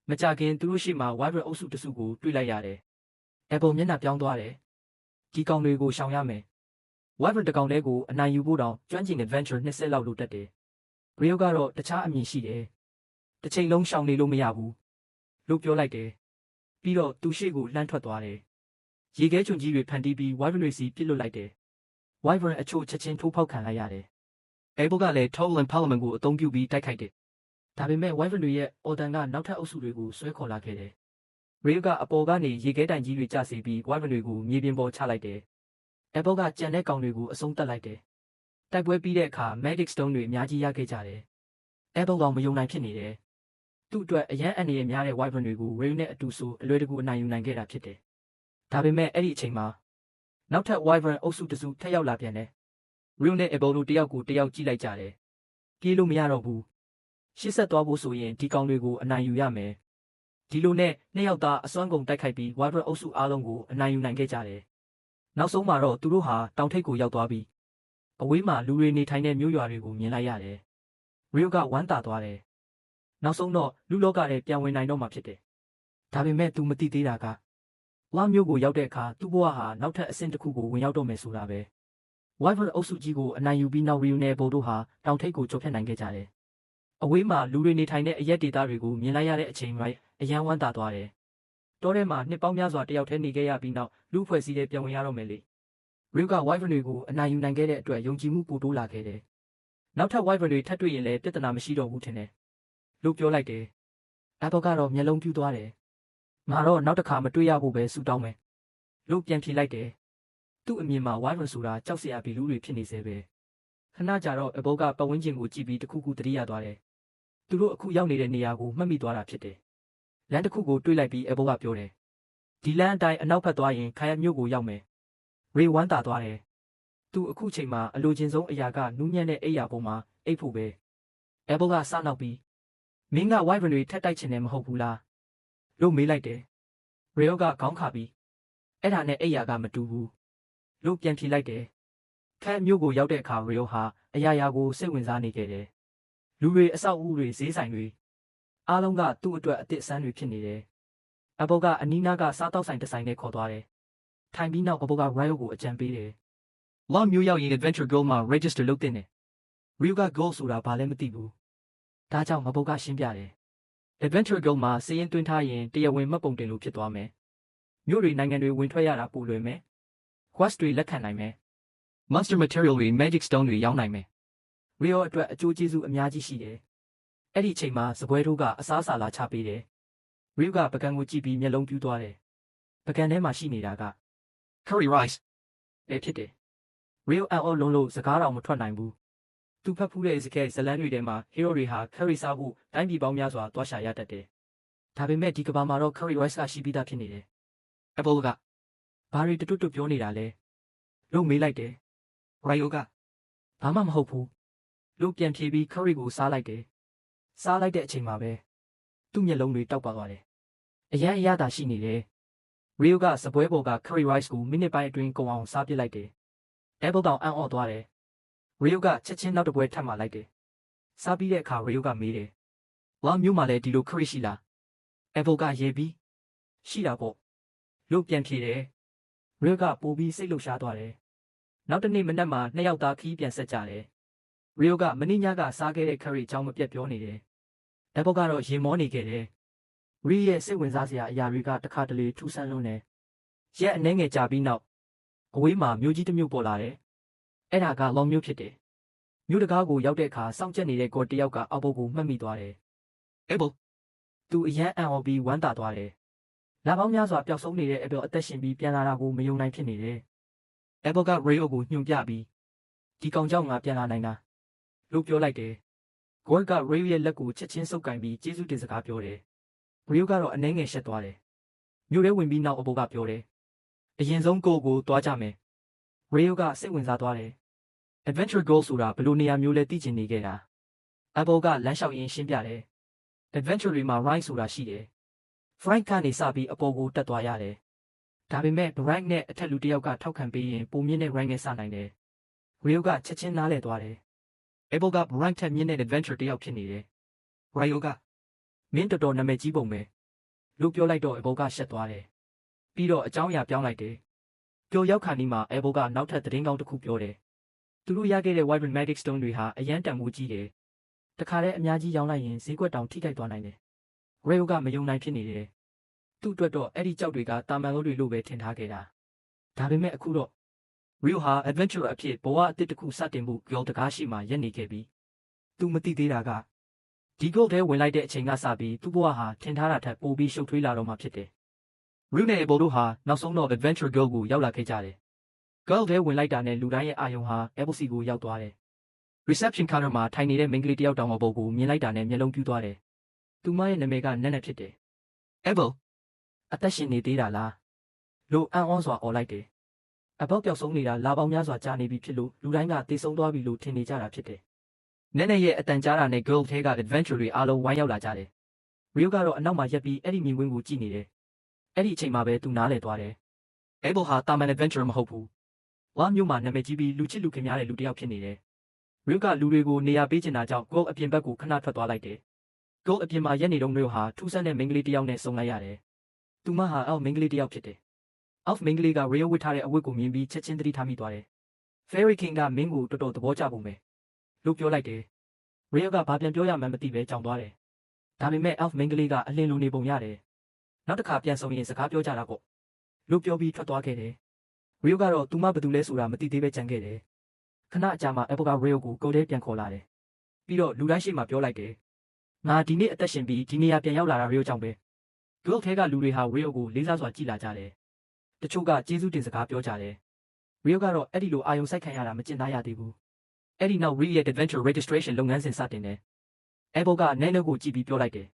မကြခင်သူတို့ရှိမှဝိုင်ဗန်အုပ်စုတစုကိုတွေ့လိုက်ရတယ်အဘောမျက်နှာပြောင်းသွားတယ်ဒီကောင်တွေကိုရှောင်ရမယ်ဝိုင်ဗန်တကောင်လေးကိုအနိုင်ယူဖို့တောင်ကျွမ်းကျင်တဲ့ venture 20လောက်လို့တက်တယ်ရီယိုကတော့တခြားအမြင်ရှိတယ်တစ်ချိန်လုံးရှောင်နေလို့မရဘူးလို့ပြောလိုက်တယ်ပြီးတော့သူရှိကိုလှမ်းထွက်သွားတယ်ရေခဲချွန်ကြီးတွေဖန်တီးပြီးဝိုင်ဗန်တွေစီပစ်လွတ်လိုက်တယ်ဝိုင်ဗန်အချို့ချက်ချင်းထိုးဖောက်ခံလိုက်ရတယ်အဲဘောကလည်း Toll and Parliament ကိုအသုံးပြုပြီးတိုက်ခိုက်တယ်ဒါပေမဲ့ Wyvern တွေရဲ့အော်တန်ကနောက်ထပ်အုပ်စုတွေကိုဆွဲခေါ်လာခဲ့တယ်ရီယိုကအပေါ်ကနေရေခဲတိုင်ကြီးတွေကျစီပြီး Wyvern တွေကိုမြေပြင်ပေါ်ချလိုက်တယ်အဲဘောကကြံတဲ့ကောင်တွေကိုအဆုံးသတ်လိုက်တယ်တိုက်ပွဲပြီးတဲ့အခါ Magic Stone တွေအများကြီးရခဲ့ကြတယ်အဲဘောကောင်မယုံနိုင်ဖြစ်နေတယ်သူ့အတွက်အရန်အန်ရများတဲ့ Wyvern တွေကိုရီယိုနဲ့အတူဆိုအလွယ်တကူအနိုင်ယူနိုင်ခဲ့တာဖြစ်တယ်ဒါပေမဲ့အဲ့ဒီအချိန်မှာနောက်ထပ် Wyvern အုပ်စုတစုထပ်ရောက်လာပြန်တယ်ရီယိုနဲ့အဘောတို့တယောက်ကိုတယောက်ကြည့်လိုက်ကြတယ်ပြေးလို့မရတော့ဘူးရှေ့ဆက်သွားဖို့ဆိုရင်ဒီကောင်တွေကိုအနိုင်ယူရမယ်ဒီလိုနဲ့နှစ်ယောက်သားအစွမ်းကုန်တိုက်ခိုက်ပြီးဝိုင်ဗန်အုပ်စုအားလုံးကိုအနိုင်ယူနိုင်ခဲ့ကြတယ်နောက်ဆုံးမှာတော့သူတို့ဟာတောင်ထိပ်ကိုရောက်သွားပြီးအဝေးမှာလူတွေနေထိုင်တဲ့မြို့ရွာတွေကိုမြင်လိုက်ရတယ်ရီယိုကဝမ်းသာသွားတယ်နောက်ဆုံးတော့လူလောကထဲပြန်ဝင်နိုင်တော့မှာဖြစ်တယ်ဒါပေမဲ့သူမသိသေးတာကဝါမျိုးကိုရောက်တဲ့အခါသူ့ဘဝဟာနောက်ထပ်အဆင့်တစ်ခုကိုဝင်ရောက်တော့မယ်ဆိုတာပဲဝိုင်ဗန်အုပ်စုကြီးကိုအနိုင်ယူပြီးနောက်ရီယိုနဲ့ဘိုတို့ဟာတောင်ထိပ်ကိုကျော်ဖြတ်နိုင်ခဲ့ကြတယ်။အဝေးမှာလူတွေနေထိုင်တဲ့အရက်ဒေသတွေကိုမြင်လိုက်ရတဲ့အချိန်မှာအယံဝမ်းသာသွားတယ်။တောထဲမှာနှစ်ပေါင်းများစွာတယောက်တည်းနေခဲ့ရပြီးနောက်လူဖွဲ့စည်းတဲ့ပြန်ဝင်ရတော့မယ်လေ။ရီယိုကဝိုင်ဗန်တွေကိုအနိုင်ယူနိုင်ခဲ့တဲ့အတွက်ယုံကြည်မှုပိုတိုးလာခဲ့တယ်။နောက်ထပ်ဝိုင်ဗန်တွေထပ်တွေ့ရင်လည်းပြဿနာမရှိတော့ဘူးထင်တယ်။လို့ပြောလိုက်တယ်။အဘောကတော့မျက်လုံးပြူးသွားတယ်။ငါတော့နောက်တစ်ခါမတွေ့ရဖို့ပဲဆူတောင်းမယ်။လို့ပြန်ဖြေလိုက်တယ်။သူ့အမြင်မှာဝိုင်ဗန်ဆိုတာကြောက်စရာဘီလူတွေဖြစ်နေစေပဲခဏကြာတော့အဘောကပတ်ဝန်းကျင်ကိုကြည့်ပြီးတခုခုတတိယသွားတယ်သူတို့အခုရောက်နေတဲ့နေရာကိုမှတ်မိသွားတာဖြစ်တယ် လမ်းတစ်ခုကိုတွေးလိုက်ပြီး Apple ကပြောတယ်ဒီလမ်းအတိုင်းအနောက်ဘက်သွားရင်ခိုင်ရမြို့ကိုရောက်မယ်ရေဝမ်းတာသွားတယ်သူအခုချိန်မှာအလိုချင်ဆုံးအရာကနူးညံ့တဲ့အိယာပေါ်မှာအိပ်ဖို့ပဲ Apple ကစနောက်ပြီးမင်းက Wyvern တွေထက်တိုက်ချင်တယ်မဟုတ်ဘူးလားလို့မေးလိုက်တယ်ရေယောကခေါင်းခါပြီးအဲ့ဒါနဲ့အိယာကမတူဘူးလို့ပြန်ဖြေလိုက်တယ်ခိုင်မြို့ကိုရောက်တဲ့အခါရေယောဟာအရာရာကိုစိတ်ဝင်စားနေခဲ့တယ်လူတွေအဆောက်အဦတွေဈေးဆိုင်တွေအားလုံးကသူ့အတွက်အသစ်အဆန်းတွေဖြစ်နေတယ်။ Apple ကအနီးနားကစားတောက်ဆိုင်တစ်ဆိုင်နဲ့ခေါ်သွားတယ်။ထိုင်ပြီးနောက် Apple က Rio ကိုအကြံပေးတယ်။ Long မျိုးရောက်ရင် Adventure Gold မှာ register လုပ်တင်တယ်။ Rio က Gold ဆိုတာဘာလဲမသိဘူး။ဒါကြောင့် Apple ကရှင်းပြတယ်။ Adventure Gold မှာစည်ရင်သွင်းထားရင်တရားဝင်မှတ်ပုံတင်လို့ဖြစ်သွားမယ်။မြို့တွေနိုင်ငံတွေဝင်ထွက်ရတာပိုလွယ်မယ်။ Quest တွေလက်ခံနိုင်မယ်။ Monster Material တွေ Magic Stone တွေရောင်းနိုင်မယ်။ Rio အတွက်အကျိုးကျေးဇူးအများကြီးရှိတယ်။အဲ့ဒီအချိန်မှာစပွဲထိုးကအစားအစာလာချပေးတယ်။ Rio ကပကံကိုကြည့်ပြီးမျက်လုံးပြူးသွားတယ်။ပကံထဲမှာရှိနေတာက curry rice ပဲဖြစ်တယ်။ Rio အံ့ဩလုံးလို့စကားတော်မထွက်နိုင်ဘူး။သူဖတ်ဖူးတဲ့စကားဇလန်းတွေထဲမှာ hero တွေဟာ curry စားဖို့တိုင်းပြည်ပေါင်းများစွာသွားရှာရတတ်တယ်။ဒါပေမဲ့ဒီကဘာမှာတော့ curry rice ကရှိပြီးသားဖြစ်နေတယ်။ Apple ကဘာတွေတွတ်တွတ်ပြောနေတာလဲလို့မေးလိုက်တယ်။ Rio ကဘာမှမဟုတ်ဘူးလို့ပြန်ဖြေပြီး curry ကိုစားလိုက်တယ်။စားလိုက်တဲ့အချိန်မှာပဲသူ့မျက်လုံးတွေတောက်ပါသွားတယ်။အရန်အရသာရှိနေတယ်။ Rio ကစပွဲပေါ်က curry rice ကိုမိနစ်ပိုင်းအတွင်းကုန်အောင်စားပစ်လိုက်တယ်။ Apple တောင်အံ့ဩသွားတယ်။ Rio ကချက်ချင်းနောက်တစ်ပွဲထပ်မှာလိုက်တယ်။စားပြီးတဲ့အခါ Rio ကမေးတယ်။ Long မျိုးမှာလည်းဒီလို curry ရှိလား။ Apple ကရေးပြီးရှိတာပေါ့လို့ပြန်ဖြေတယ်။ Rio ကပိုပြီးစိတ်လှုပ်ရှားသွားတယ်။နောက်တစ်နေ့မနက်မှာနှစ်ယောက်သားခီးပြန်ဆက်ကြတယ်။ Rio ကမနေ့ညကစားခဲ့တဲ့ curry အကြောင်းမပြတ်ပြောနေတယ်။ Apple ကတော့ရင်မောနေခဲ့တယ်။ Rio ရဲ့စိတ်ဝင်စားစရာအရာတွေကတခါတလေထူးဆန်းလွန်းတယ်။ရက်အနည်းငယ်ကြာပြီးနောက်အဝေးမှာမြို့ကြီးတစ်မြို့ပေါ်လာတယ်။အဲ့ဒါက Long မြို့ဖြစ်တယ်။မြို့တကားကိုရောက်တဲ့အခါစောင့်ကြက်နေတဲ့ကော်တယောက်ကအောက်ဘုတ်ကိုမှတ်မိသွားတယ်။ Apple သူအရန်အံ့ဩပြီးဝမ်းသာသွားတယ်။လပေါင်းများစွာပျောက်ဆုံးနေတဲ့ Apple အသက်ရှင်ပြီးပြန်လာတာကိုမယုံနိုင်ဖြစ်နေတယ်။ Apple က Rio ကိုညွှန်ပြပြီးဒီကောင်ကြောင့်ငါပြန်လာနိုင်တာလို့ပြောလိုက်တယ်။ Gold က Rio ရဲ့လက်ကိုချက်ချင်းဆုပ်ကင်ပြီးကျေးဇူးတင်စကားပြောတယ်။ Rio ကတော့အနှဲငယ်ရှက်သွားတယ်။မြို့ထဲဝင်ပြီးနောက် Apple ကပြောတယ်။အရင်ဆုံးကိုသွားကြမယ်။ Rio ကစိတ်ဝင်စားသွားတယ်။ Adventure Gold ဆိုတာဘယ်လိုနေရာမျိုးလဲသိချင်နေခဲ့တာ။ Apple ကလမ်းလျှောက်ရင်းရှင်းပြတယ်။ Adventure တွေမှာ rank ဆိုတာရှိတယ်။ Frank ကနေစပြီးအပေါ်ကိုတက်သွားရတယ်။ဒါပေမဲ့ rank နဲ့အထက်လူတစ်ယောက်ကထောက်ခံပေးရင်ပိုမြင့်တဲ့ rank နဲ့စနိုင်တယ်။ Rio ကချက်ချင်းနားလည်သွားတယ်။ Apple က rank ထက်မြင့်တဲ့ adventure တစ်ယောက်ဖြစ်နေတယ်။ Rio ကမင်းတော်တော်နာမည်ကြီးပုံပဲလို့ပြောလိုက်တော့ Apple ကရှက်သွားတယ်။ပြီးတော့အကြောင်းအရာပြောင်းလိုက်တယ်။ပျော်ရောက်ခါနီးမှာ Apple ကနောက်ထပ်သတင်းကောင်းတစ်ခုပြောတယ်။သူတို့ရခဲ့တဲ့ Wyvern Magic Stone တွေဟာအရန်တန်ဖိုးကြီးတယ်။တခါတည်းအများကြီးရောင်းလိုက်ရင်ဈေးကွက်တောင်ထိခိုက်သွားနိုင်တယ်။ Rio ကမယုံနိုင်ဖြစ်နေတယ်။သူ့အတွက်တော့အဲ့ဒီကြောက်တွေကတာမန်လို့တွေလို့ပဲထင်ထားခဲ့တာ။ဒါပေမဲ့အခုတော့ Rio ဟာ adventurer အဖြစ်ဘဝအသစ်တစ်ခုစတင်ဖို့ Gold တကားရှိမှရက်နေခဲ့ပြီ။သူမသိသေးတာကဒီ Gold ထဲဝင်လိုက်တဲ့အချိန်ကစပြီးသူ့ဘဝဟာထင်ထားတာထက်ပိုပြီးရှုပ်ထွေးလာတော့မှဖြစ်တယ်။ Rio နဲ့ Apple တို့ဟာနောက်ဆုံးတော့ Adventure Gold ကိုရောက်လာခဲ့ကြတယ်။ Gold ထဲဝင်လိုက်တာနဲ့လူတိုင်းရဲ့အာယုံဟာ Apple စီကိုရောက်သွားတယ်။ Reception counter မှာထိုင်နေတဲ့မိန်းကလေးတစ်ယောက်တောင် Apple ကိုမြင်လိုက်တာနဲ့မျက်လုံးပြူးသွားတယ်။သူမရဲ့နာမည်ကနက်နက်ဖြစ်တယ်။ Apple အသက်ရှင်နေသေးတာလားလို့အံ့ဩစွာအော်လိုက်တယ်။ Apple ပျောက်ဆုံးနေတာလပေါင်းများစွာကြာနေပြီဖြစ်လို့လူတိုင်းကသေဆုံးသွားပြီလို့ထင်နေကြတာဖြစ်တယ်။နက်နက်ရဲ့အတန်ကြားတာနဲ့ Gold ထဲက adventure တွေအားလုံးဝိုင်းရောက်လာကြတယ်။ Rio ကတော့အနောက်မှာရက်ပြီးအဲ့ဒီမြင်ကွင်းကိုကြည့်နေတယ်။အဲ့ဒီအချိန်မှာပဲသူနားလည်သွားတယ်။ Apple ဟာတာမန် adventure မဟုတ်ဘူး။ Long မြို့မှာနာမည်ကြီးပြီးလူချစ်လူခင်များတဲ့လူတစ်ယောက်ဖြစ်နေတယ်။ Rio ကလူတွေကိုနေရာပေးချင်တာကြောင့် Gold အပြင်ဘက်ကိုခဏထွက်သွားလိုက်တယ်။ Gold အပြင်မှာရက်နေတုန်း Rio ဟာထူးဆန်းတဲ့မိန်းကလေးတစ်ယောက်နဲ့ဆုံလိုက်ရတယ်။သူမဟာ Elf မိန်းကလေးတစ်ယောက်ဖြစ်တယ်။ Elf မိန်းကလေးက Rio ဝတ်ထားတဲ့အဝတ်ကိုမြင်ပြီးချက်ချင်းသတိထားမိသွားတယ်။ Fairy King ကမင်းကိုတော်တော်သဘောကျပုံပဲလို့ပြောလိုက်တယ်။ Rio ကဘာပြန်ပြောရမှန်းမသိပဲကြောင်သွားတယ်။ဒါပေမဲ့ Elf မိန်းကလေးကအလင်းလိုနေပုံရတယ်။နောက်တစ်ခါပြန်ဆုံရင်စကားပြောကြတာပေါ့လို့ပြောပြီးထွက်သွားခဲ့တယ်။ Rio ကတော့သူမဘာတူလဲဆိုတာမသိသေးပဲကြံခဲ့တယ်။ခဏအကြာမှာ Apple က Rio ကိုGold ထဲပြန်ခေါ်လာတယ်။ပြီးတော့လူတိုင်းရှေ့မှာပြောလိုက်တယ်။ငါဒီနေ့အသက်ရှင်ပြီးဒီနေရာပြန်ရောက်လာတာ Rio ကြောင့်ပဲ။ Gold ထဲကလူတွေဟာ Rio ကိုလေးစားစွာကြည့်လာကြတယ်။တချို့ကကျေးဇူးတင်စကားပြောကြတယ်။ Rio ကတော့အဲ့ဒီလိုအာယုံစိုက်ခံရတာမကျင်သားရသေးဘူး။အဲ့ဒီနောက် Rio ရဲ့ adventure registration လုပ်ငန်းစဉ်စတင်တယ်။ Apple ကနည်းနည်းကိုကြည့်ပြီးပြောလိုက်တယ်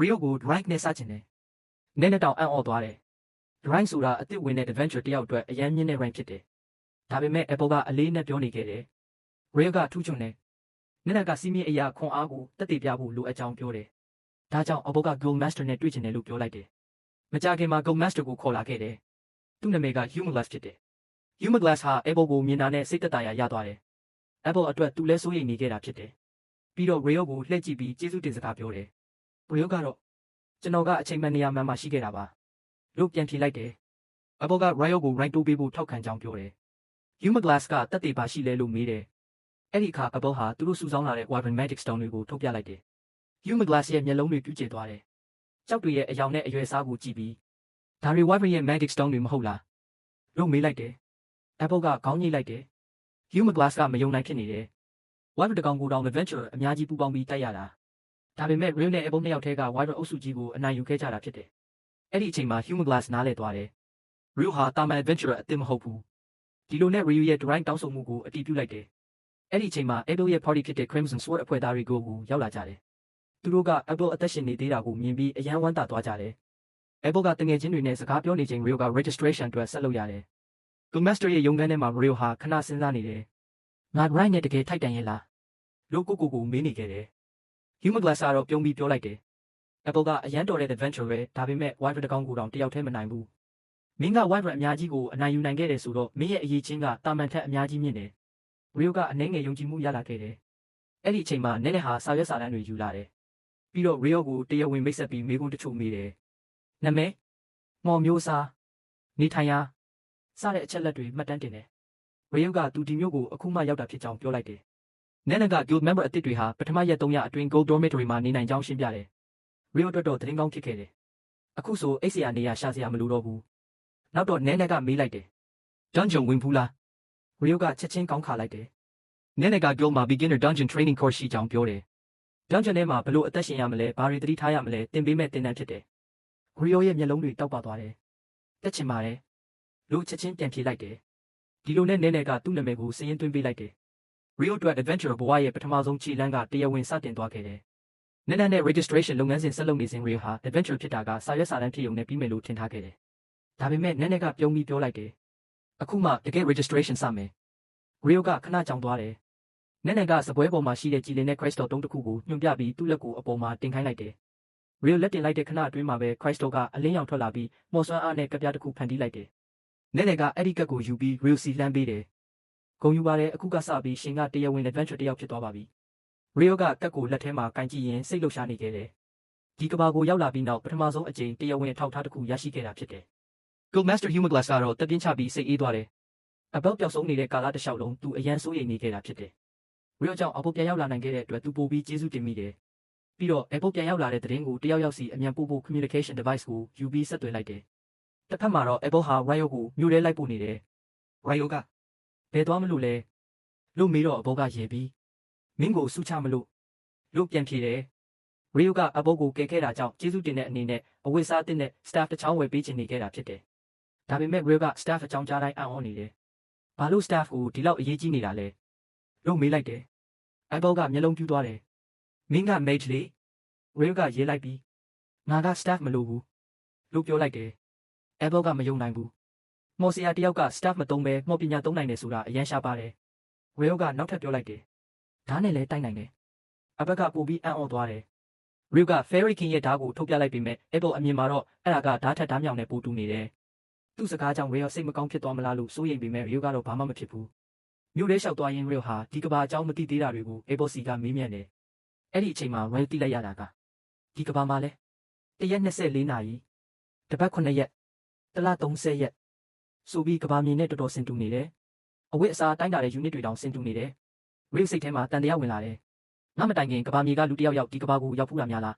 Rio ကို Drake နဲ့စချင်တယ်။နည်းနည်းတောင်အံ့ဩသွားတယ်။ Drake ဆိုတာအသစ်ဝင်တဲ့ adventure တယောက်အတွက်အရန်မြင့်တဲ့ rank ဖြစ်တယ်။ဒါပေမဲ့ Apple ကအလေးနဲ့ပြောနေခဲ့တယ်။ Rio ကထူးချွန်တယ်။နည်းနည်းကစီးမြင့်အရာခွန်အားကိုတက်တည်ပြဖို့လိုအပ်ကြောင်းပြောတယ်။ဒါကြောင့် Apple က Gold Master နဲ့တွေ့ချင်တယ်လို့ပြောလိုက်တယ်။မကြခင်မှာ Gold Master ကိုခေါ်လာခဲ့တယ်။သူ့နာမည်က Humonglass ဖြစ်တယ်။ Humonglass ဟာ Apple ကိုမြင်တာနဲ့စိတ်သက်သာရာရသွားတယ်။ Apple အတွက်သူလည်းစိုးရိမ်နေခဲ့တာဖြစ်တယ်။ပြီးတော့ Rio ကိုလှည့်ကြည့်ပြီးကျေးဇူးတင်စကားပြောတယ်။ Rio ကတော့ကျွန်တော်ကအချိန်မှန်နေရာမှန်မှာရှိခဲ့တာပါလို့ပြန်ဖြေလိုက်တယ်။ Apple က Rio ကို rank တိုးပေးဖို့ထောက်ခံကြောင်းပြောတယ်။ Humonglass ကတက်သေးပါရှိလဲလို့မေးတယ်။အဲ့ဒီအခါ Apple ဟာသူတို့စုဆောင်းလာတဲ့ Wyvern Magic Stone တွေကိုထုတ်ပြလိုက်တယ်။ Humonglass ရဲ့မျက်လုံးတွေပြူးကျသွားတယ်။ကြောက်တွေရဲ့အယောင်နဲ့အရွယ်စားကိုကြည့်ပြီးဒါတွေ Wyvern ရဲ့ Magic Stone တွေမဟုတ်လားလို့မေးလိုက်တယ်။ Apple ကခေါင်းညိတ်လိုက်တယ်။ Humonglass ကမယုံနိုင်ဖြစ်နေတယ်။ Wyvern တကောင်ကိုတောင် Adventure အများကြီးပူပေါင်းပြီးတိုက်ရတာ။ဒါပေမဲ့ Rio နဲ့ Apple နှစ်ယောက်ထဲက Wyvern အုပ်စုကြီးကိုအနိုင်ယူခဲ့ကြတာဖြစ်တယ်။အဲ့ဒီအချိန်မှာ Humonglass နားလည်သွားတယ်။ Rio ဟာတာမန် Adventure အသစ်မဟုတ်ဘူး။ဒီလိုနဲ့ Rio ရဲ့ Drake တောင်းဆိုမှုကိုအတည်ပြုလိုက်တယ်။အဲ့ဒီအချိန်မှာ Apple ရဲ့ party ဖြစ်တဲ့ Crimson Sword အဖွဲ့သားတွေကိုရောက်လာကြတယ်။သူတို့က Apple အသက်ရှင်နေသေးတာကိုမြင်ပြီးအယမ်းဝမ်းသာသွားကြတယ်။ Apple ကတငယ်ချင်းတွေနဲ့စကားပြောနေချိန် Rio က registration အတွက်ဆက်လုပ်ရတယ်။ Gold Master ရဲ့ရုံးခန်းထဲမှာ Rio ဟာခဏစဉ်းစားနေတယ်။ငါ Drake နဲ့တကယ်ထိုက်တန်ရဲ့လားလို့ကိုမေးနေခဲ့တယ်။ Humonglass ကတော့ပြုံးပြီးပြောလိုက်တယ်။ Apple ကအရန်တော်တဲ့ adventure ပဲဒါပေမဲ့ Wyvern တကောင်ကိုတောင်တယောက်တည်းမနိုင်ဘူး။မင်းက Wyvern အများကြီးကိုအနိုင်ယူနိုင်ခဲ့တယ်ဆိုတော့မင်းရဲ့အရေးချင်းကတာမန်ထက်အများကြီးမြင့်တယ်။ Rio ကအနှဲငယ်ယုံကြည်မှုရလာခဲ့တယ်။အဲ့ဒီအချိန်မှာနည်းနည်းဟာစာရွက်စာတမ်းတွေယူလာတယ်။ပြီးတော့ Rio ကိုတရားဝင်မိတ်ဆက်ပြီးမေးခွန်းတချို့မေးတယ်။နာမည်မော်မျိုးစားနေထိုင်ရာစတဲ့အချက်လက်တွေမှတ်တမ်းတင်တယ်။ Rio ကသူဒီမျိုးကိုအခုမှရောက်တာဖြစ်ကြောင်းပြောလိုက်တယ်။နည်းနည်းက Guild Member အသစ်တွေဟာပထမရက်3ရက်အတွင်း Gold Dormitory မှာနေနိုင်ကြောင်းရှင်းပြတယ်။ Rio အတွက်တော့သတင်းကောင်းဖြစ်ခဲ့တယ်။အခုဆိုအိတ်စရာနေရာရှာစရာမလိုတော့ဘူး။နောက်တော့နည်းနည်းကမေးလိုက်တယ်။ Dungeon ဝင်ဘူးလား။ Rio ကချက်ချင်းကောင်းခါလိုက်တယ်။နည်းနည်းက Guild မှာ Beginner Dungeon Training Course ရှိကြောင်းပြောတယ်။ Dungeon ထဲမှာဘလို့အသက်ရှင်ရမလဲဘာတွေသတိထားရမလဲသင်ပေးမဲ့သင်တန်းဖြစ်တယ်။ Rio ရဲ့မျက်လုံးတွေတောက်ပသွားတယ်။တက်ချင်ပါတယ်လို့ချက်ချင်းပြန်ဖြေလိုက်တယ်။ဒီလိုနဲ့နည်းနည်းကသူ့နာမည်ကိုစည်ရင်းသွင်းပေးလိုက်တယ်။ Rio အတွက် Adventure ဘဝရဲ့ပထမဆုံးခြေလှမ်းကတရားဝင်စတင်သွားခဲ့တယ်။နည်းနည်းနဲ့ registration လုပ်ငန်းစဉ်ဆက်လုပ်နေစဉ် Rio ဟာ Adventure ဖြစ်တာကစာရွက်စာတမ်းဖြစ်ုံနဲ့ပြီးမယ်လို့ထင်ထားခဲ့တယ်။ဒါပေမဲ့နည်းနည်းကပြုံးပြီးပြောလိုက်တယ်။အခုမှတကယ် registration စမယ်။ Rio ကခဏကြောင်သွားတယ်။နည်းနည်းကစပွဲပေါ်မှာရှိတဲ့ကြည်လင်တဲ့ Crystal တုံးတစ်ခုကိုညွှန်ပြပြီးသူ့လက်ကိုအပေါ်မှာတင်ခိုင်းလိုက်တယ်။ Rio လက်တင်လိုက်တဲ့ခဏအတွင်းမှာပဲ Crystal ကအလင်းရောင်ထွက်လာပြီးမော်စွမ်းအားနဲ့ကပ်ပြားတစ်ခုဖန်တီးလိုက်တယ်။နည်းနည်းကအဲ့ဒီကပ်ကိုယူပြီး Rio စီလှမ်းပေးတယ်။ဂုံယူပါတယ်အခုကစပြီးရှင်ကတရားဝင် adventure တယောက်ဖြစ်သွားပါပြီ။ Rio ကကပ်ကိုလက်ထဲမှာကင်ကြည့်ရင်စိတ်လှုပ်ရှားနေခဲ့တယ်။ဒီကဘာကိုရောက်လာပြီးနောက်ပထမဆုံးအကြိမ်တရားဝင်အထောက်အထားတစ်ခုရရှိခဲ့တာဖြစ်တယ်။ Gold Master Humonglass ကတော့တက်ပြင်းချပြီးစိတ်အေးသွားတယ်။ Apple ပျောက်ဆုံးနေတဲ့ကာလတစ်လျှောက်လုံးသူအရန်စိုးရိမ်နေခဲ့တာဖြစ်တယ်။ Rio ကြောင့် Apple ပြန်ရောက်လာနိုင်ခဲ့တဲ့အတွက်သူပိုပြီးကျေးဇူးတင်မိတယ်။ပြီးတော့ Apple ပြန်ရောက်လာတဲ့သတင်းကိုတယောက်စီအမြန်ပို့ဖို့ communication device ကိုယူပြီးဆက်သွယ်လိုက်တယ်။တစ်ဖက်မှာတော့ Apple ဟာ Rio ကိုမြို့ထဲလိုက်ပို့နေတယ်။ Rio ကဘယ်သွားမလို့လဲလို့မေးတော့ Apple ကရေပြီးမင်းကိုစူးချမလို့ပြန်ဖြေတယ်။ Rio က Apple ကိုကယ်ခဲ့တာကြောင့်ကျေးဇူးတင်တဲ့အနေနဲ့အဝတ်စားတင်တဲ့ staff တစ်ချောင်းဝယ်ပေးချင်နေခဲ့တာဖြစ်တယ်။ဒါပေမဲ့ Rio က staff အကြောင်းကြားတိုင်းအံ့ဩနေတယ်။ဘာလို့ staff ကိုဒီလောက်အရေးကြီးနေတာလဲလို့မေးလိုက်တယ်။ Apple ကမျက်လုံးပြူးသွားတယ်။မင်းက mage လေ။ Rio ကရေးလိုက်ပြီးငါက staff မလိုဘူးလို့ပြောလိုက်တယ်။ Apple ကမယုံနိုင်ဘူး။မော်ဆရာတယောက်က staff မသုံးဘဲမော်ပညာသုံးနိုင်တယ်ဆိုတာအရန်ရှားပါတယ်။ Rio ကနောက်ထပ်ပြောလိုက်တယ်။ဓာတ်နဲ့လည်းတိုက်နိုင်တယ်။ Apple ကပိုပြီးအံ့ဩသွားတယ်။ Rio က Fairy King ရဲ့ဓာတ်ကိုထုတ်ပြလိုက်ပေမဲ့ Apple အမြင်မှာတော့အဲ့ဒါကဓာတ်ထက်ဓာတ်မြောင်နဲ့ပိုတူနေတယ်။သူ့စကားကြောင့် Rio စိတ်မကောင်းဖြစ်သွားမလားလို့စိုးရိမ်ပေမဲ့ Rio ကတော့ဘာမှမဖြစ်ဘူး။မြို့ထဲလျှောက်သွားရင်း Rio ဟာဒီကဘာအကြောင်းမသိသေးတာတွေကို Apple စီကမေးမြန်းတယ်။အဲ့ဒီအချိန်မှာ Rio သိလိုက်ရတာကဒီကဘာမှာလဲတရက်24နာရီတပတ်9ရက်တလ30ရက်ဆိုပြီးကဘာမြေနဲ့တော်တော်ဆင်တူနေတယ်။အဝတ်အစားတိုင်းတာတဲ့ unit တွေတောင်ဆင်တူနေတယ်။ Rio စိတ်ထဲမှာတန်တရားဝင်လာတယ်။ငါမတိုင်ခင်ကဘာမြေကလူတစ်ယောက်ဒီကဘာကိုရောက်ဖူးတာများလာ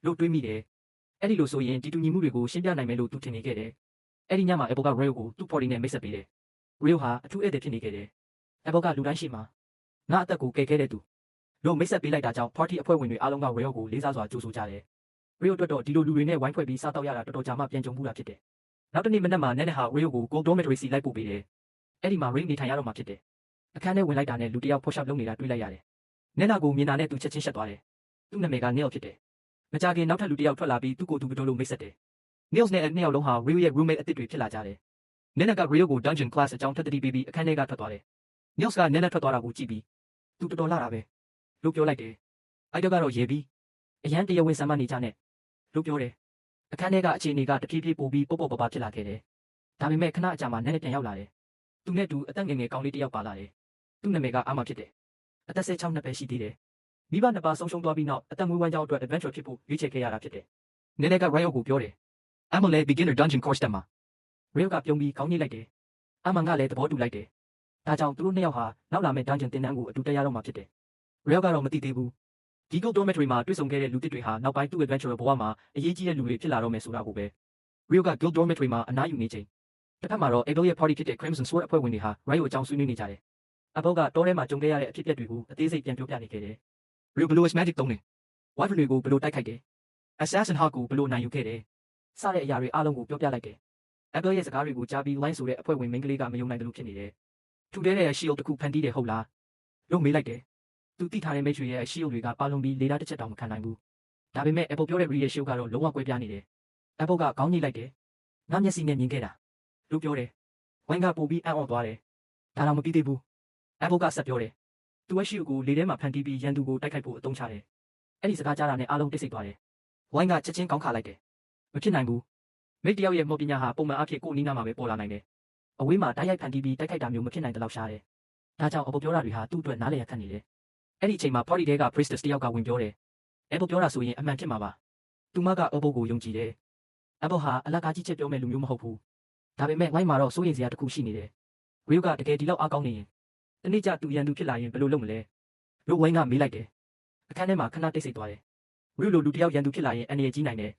းလို့တွေးမိတယ်။အဲ့ဒီလိုဆိုရင်ဒီတူညီမှုတွေကိုရှင်းပြနိုင်မယ်လို့သူထင်နေခဲ့တယ်။အဲ့ဒီညမှာ Apple က Rio ကိုသူ့ party နဲ့မိတ်ဆက်ပေးတယ်။ Rio ဟာအထူးဧည့်သည်ဖြစ်နေခဲ့တယ်။ Apple ကလူတိုင်းရှိမှာငါအသက်ကိုကယ်ခဲ့တဲ့သူလို့မိတ်ဆက်ပေးလိုက်တာကြောင့် party အဖွဲ့ဝင်တွေအားလုံးက Rio ကိုလေးစားစွာကြိုဆိုကြတယ်။ Rio အတွက်တော့ဒီလိုလူတွေနဲ့ဝိုင်းဖွဲ့ပြီးစားတော့ရတာတော်တော်ကြာမှပြန်ကြုံဘူးတာဖြစ်တယ်။နောက်တနေ့မနက်မှာနည်းနည်းဟာ Rio ကို Gold Dormitory စီလိုက်ပို့ပေးတယ်။အဲ့ဒီမှာ Rio နေထိုင်ရတော့မှာဖြစ်တယ်။အခန်းထဲဝင်လိုက်တာနဲ့လူတစ်ယောက် push up လုပ်နေတာတွေ့လိုက်ရတယ်။နည်းနည်းကိုမြင်တာနဲ့သူချက်ချင်းရှက်သွားတယ်။သူ့နာမည်က Neil ဖြစ်တယ် မကြခင်နောက်ထပ်လူတစ်ယောက်ထွက်လာပြီးသူ့ကိုယ်သူတို့လိုမိတ်ဆက်တယ်။ Niels နဲ့နှစ်ယောက်လုံးဟာ Rio ရဲ့ roommate အသစ်တွေဖြစ်လာကြတယ်။ Nana က Rio ကို dungeon class အကြောင်းထပ်တတိပေးပြီးအခန်းထဲကထွက်သွားတယ်။ Niels က Nana ထွက်သွားတာကိုကြည့်ပြီးသူတော်တော်လာတာပဲလို့ပြောလိုက်တယ်။ Ida ကတော့ရေပြီးအရန်တရားဝင်ဆံမနေကြနဲ့လို့ပြောတယ်။အခန်းထဲကအခြေအနေကတဖြည်းဖြည်းပိုပြီးပေါ့ပေါ့ပါပါဖြစ်လာခဲ့တယ်။ဒါပေမဲ့ခဏအကြာမှာ Nana ပြန်ရောက်လာတယ်။သူနဲ့တူအသက်ငယ်ငယ်ကောင်းလေးတစ်ယောက်ပါလာတယ်။သူ့နာမည်ကအာမဖြစ်တယ်။အသက်16နှစ်ပဲရှိသေးတယ်။မိဘနှစ်ပါးဆုံးရှုံးသွားပြီးနောက်အသက်မွေးဝမ်းကြောင်းအတွက် adventure ဖြစ်ဖို့ရွေးချယ်ခဲ့ရတာဖြစ်တယ်။ Nana က Rio ကိုပြောတယ်။ Amale beginner dungeon course တက်မှာ Rio ကပြုံးပြီးခေါင်းညှိလိုက်တယ်။အာမန်ကလည်းသဘောတူလိုက်တယ်။ဒါကြောင့်သူတို့နှစ်ယောက်ဟာနောက်လာမယ့် dungeon သင်တန်းကိုအတူတက်ရတော့မှာဖြစ်တယ်။ Rio ကတော့မသိသေးဘူး။ Deagle Dormitory မှာတွေ့ဆုံခဲ့တဲ့လူသစ်တွေဟာနောက်ပိုင်းသူ့ adventure ဘဝမှာအရေးကြီးတဲ့လူတွေဖြစ်လာတော့မယ်ဆိုတာကိုပဲ Rio က Guild Dormitory မှာအနားယူနေချိန်တစ်ဖက်မှာတော့ Abel ရဲ့ party ဖြစ်တဲ့ Crimson Sword အဖွဲ့ဝင်တွေဟာ Rio အကြောင်းဆွေးနွေးနေကြတယ်။ Abel ကတောထဲမှာကြုံခဲ့ရတဲ့အဖြစ်အပျက်တွေကိုအသေးစိတ်ပြန်ပြောပြနေခဲ့တယ်။ Rio Bluish Magic သုံးတယ်။ Wyvern တွေကိုဘယ်လိုတိုက်ခိုက်တယ်။ Assassin Hawk ကိုဘယ်လိုနိုင်ယူခဲ့တယ်။စတဲ့အရာတွေအားလုံးကိုပြောပြလိုက်တယ်။ Abel ရဲ့စကားတွေကိုကြားပြီး Line ဆိုတဲ့အဖွဲ့ဝင်မိန်းကလေးကမယုံနိုင်တယ်လို့ဖြစ်နေတယ်။ထူတဲ့ shield တစ်ခုဖန်တီးတယ်ဟုတ်လားလို့မေးလိုက်တယ်။သူသိထားတဲ့မိတ်ဆွေရဲ့ shield တွေကပါလုံးပြီးလေဓာတ်တစ်ချက်တောင်မခံနိုင်ဘူး။ဒါပေမဲ့ Apple ပြောတဲ့ Rio ရဲ့ shield ကတော့လုံးဝကွဲပြားနေတယ်။ Apple ကခေါင်းညှိလိုက်တယ်။ငါမျက်စိနဲ့မြင်ခဲ့တာလို့ပြောတယ်။ Wayne ကပိုပြီးအံ့ဩသွားတယ်။ဒါတော့မပြီးသေးဘူး။ Apple ကဆက်ပြောတယ်။သူ့ရဲ့ shield ကိုလေထဲမှာဖန်တီးပြီးရန်သူကိုတိုက်ခိုက်ဖို့အသုံးချတယ်။အဲ့ဒီစကားကြားတာနဲ့အားလုံးတိတ်ဆိတ်သွားတယ်။ Wayne ကချက်ချင်းကောင်းခါလိုက်တယ်။မဖြစ်နိုင်ဘူး။မိတ်တယောက်ရဲ့မော်ပညာဟာပုံမှန်အဖြစ်ကိုနီးနားမှာပဲပေါ်လာနိုင်တယ်။အဝေးမှာတိုက်ရိုက်ဖန်တီးပြီးတိုက်ခိုက်တာမျိုးမဖြစ်နိုင်တဲ့လောက်ရှားတယ်။ဒါကြောင့် Apple ပြောတာတွေဟာသူ့အတွက်နားလည်ရခက်နေတယ်။အဲ့ဒီအချိန်မှာ party ထဲက priestess တယောက်ကဝင်ပြောတယ်။ Apple ပြောတာဆိုရင်အမှန်ဖြစ်မှာပါ။သူမက Apple ကိုယုံကြည်တယ်။ Apple ဟာအလကားကြီးချက်ပြောမဲ့လူမျိုးမဟုတ်ဘူး။ဒါပေမဲ့ Wayne မှာတော့စိုးရိမ်စရာတစ်ခုရှိနေတယ်။ Rio ကတကယ်ဒီလောက်အားကောင်းနေရင်တနေ့ကျသူရန်သူဖြစ်လာရင်ဘယ်လိုလုပ်မလဲလို့ Wayne ကမေးလိုက်တယ်။အခန်းထဲမှာခဏတိတ်ဆိတ်သွားတယ်။ Rio လိုလူတစ်ယောက်ရန်သူဖြစ်လာရင်အန္တရာယ်ကြီးနိုင်တယ်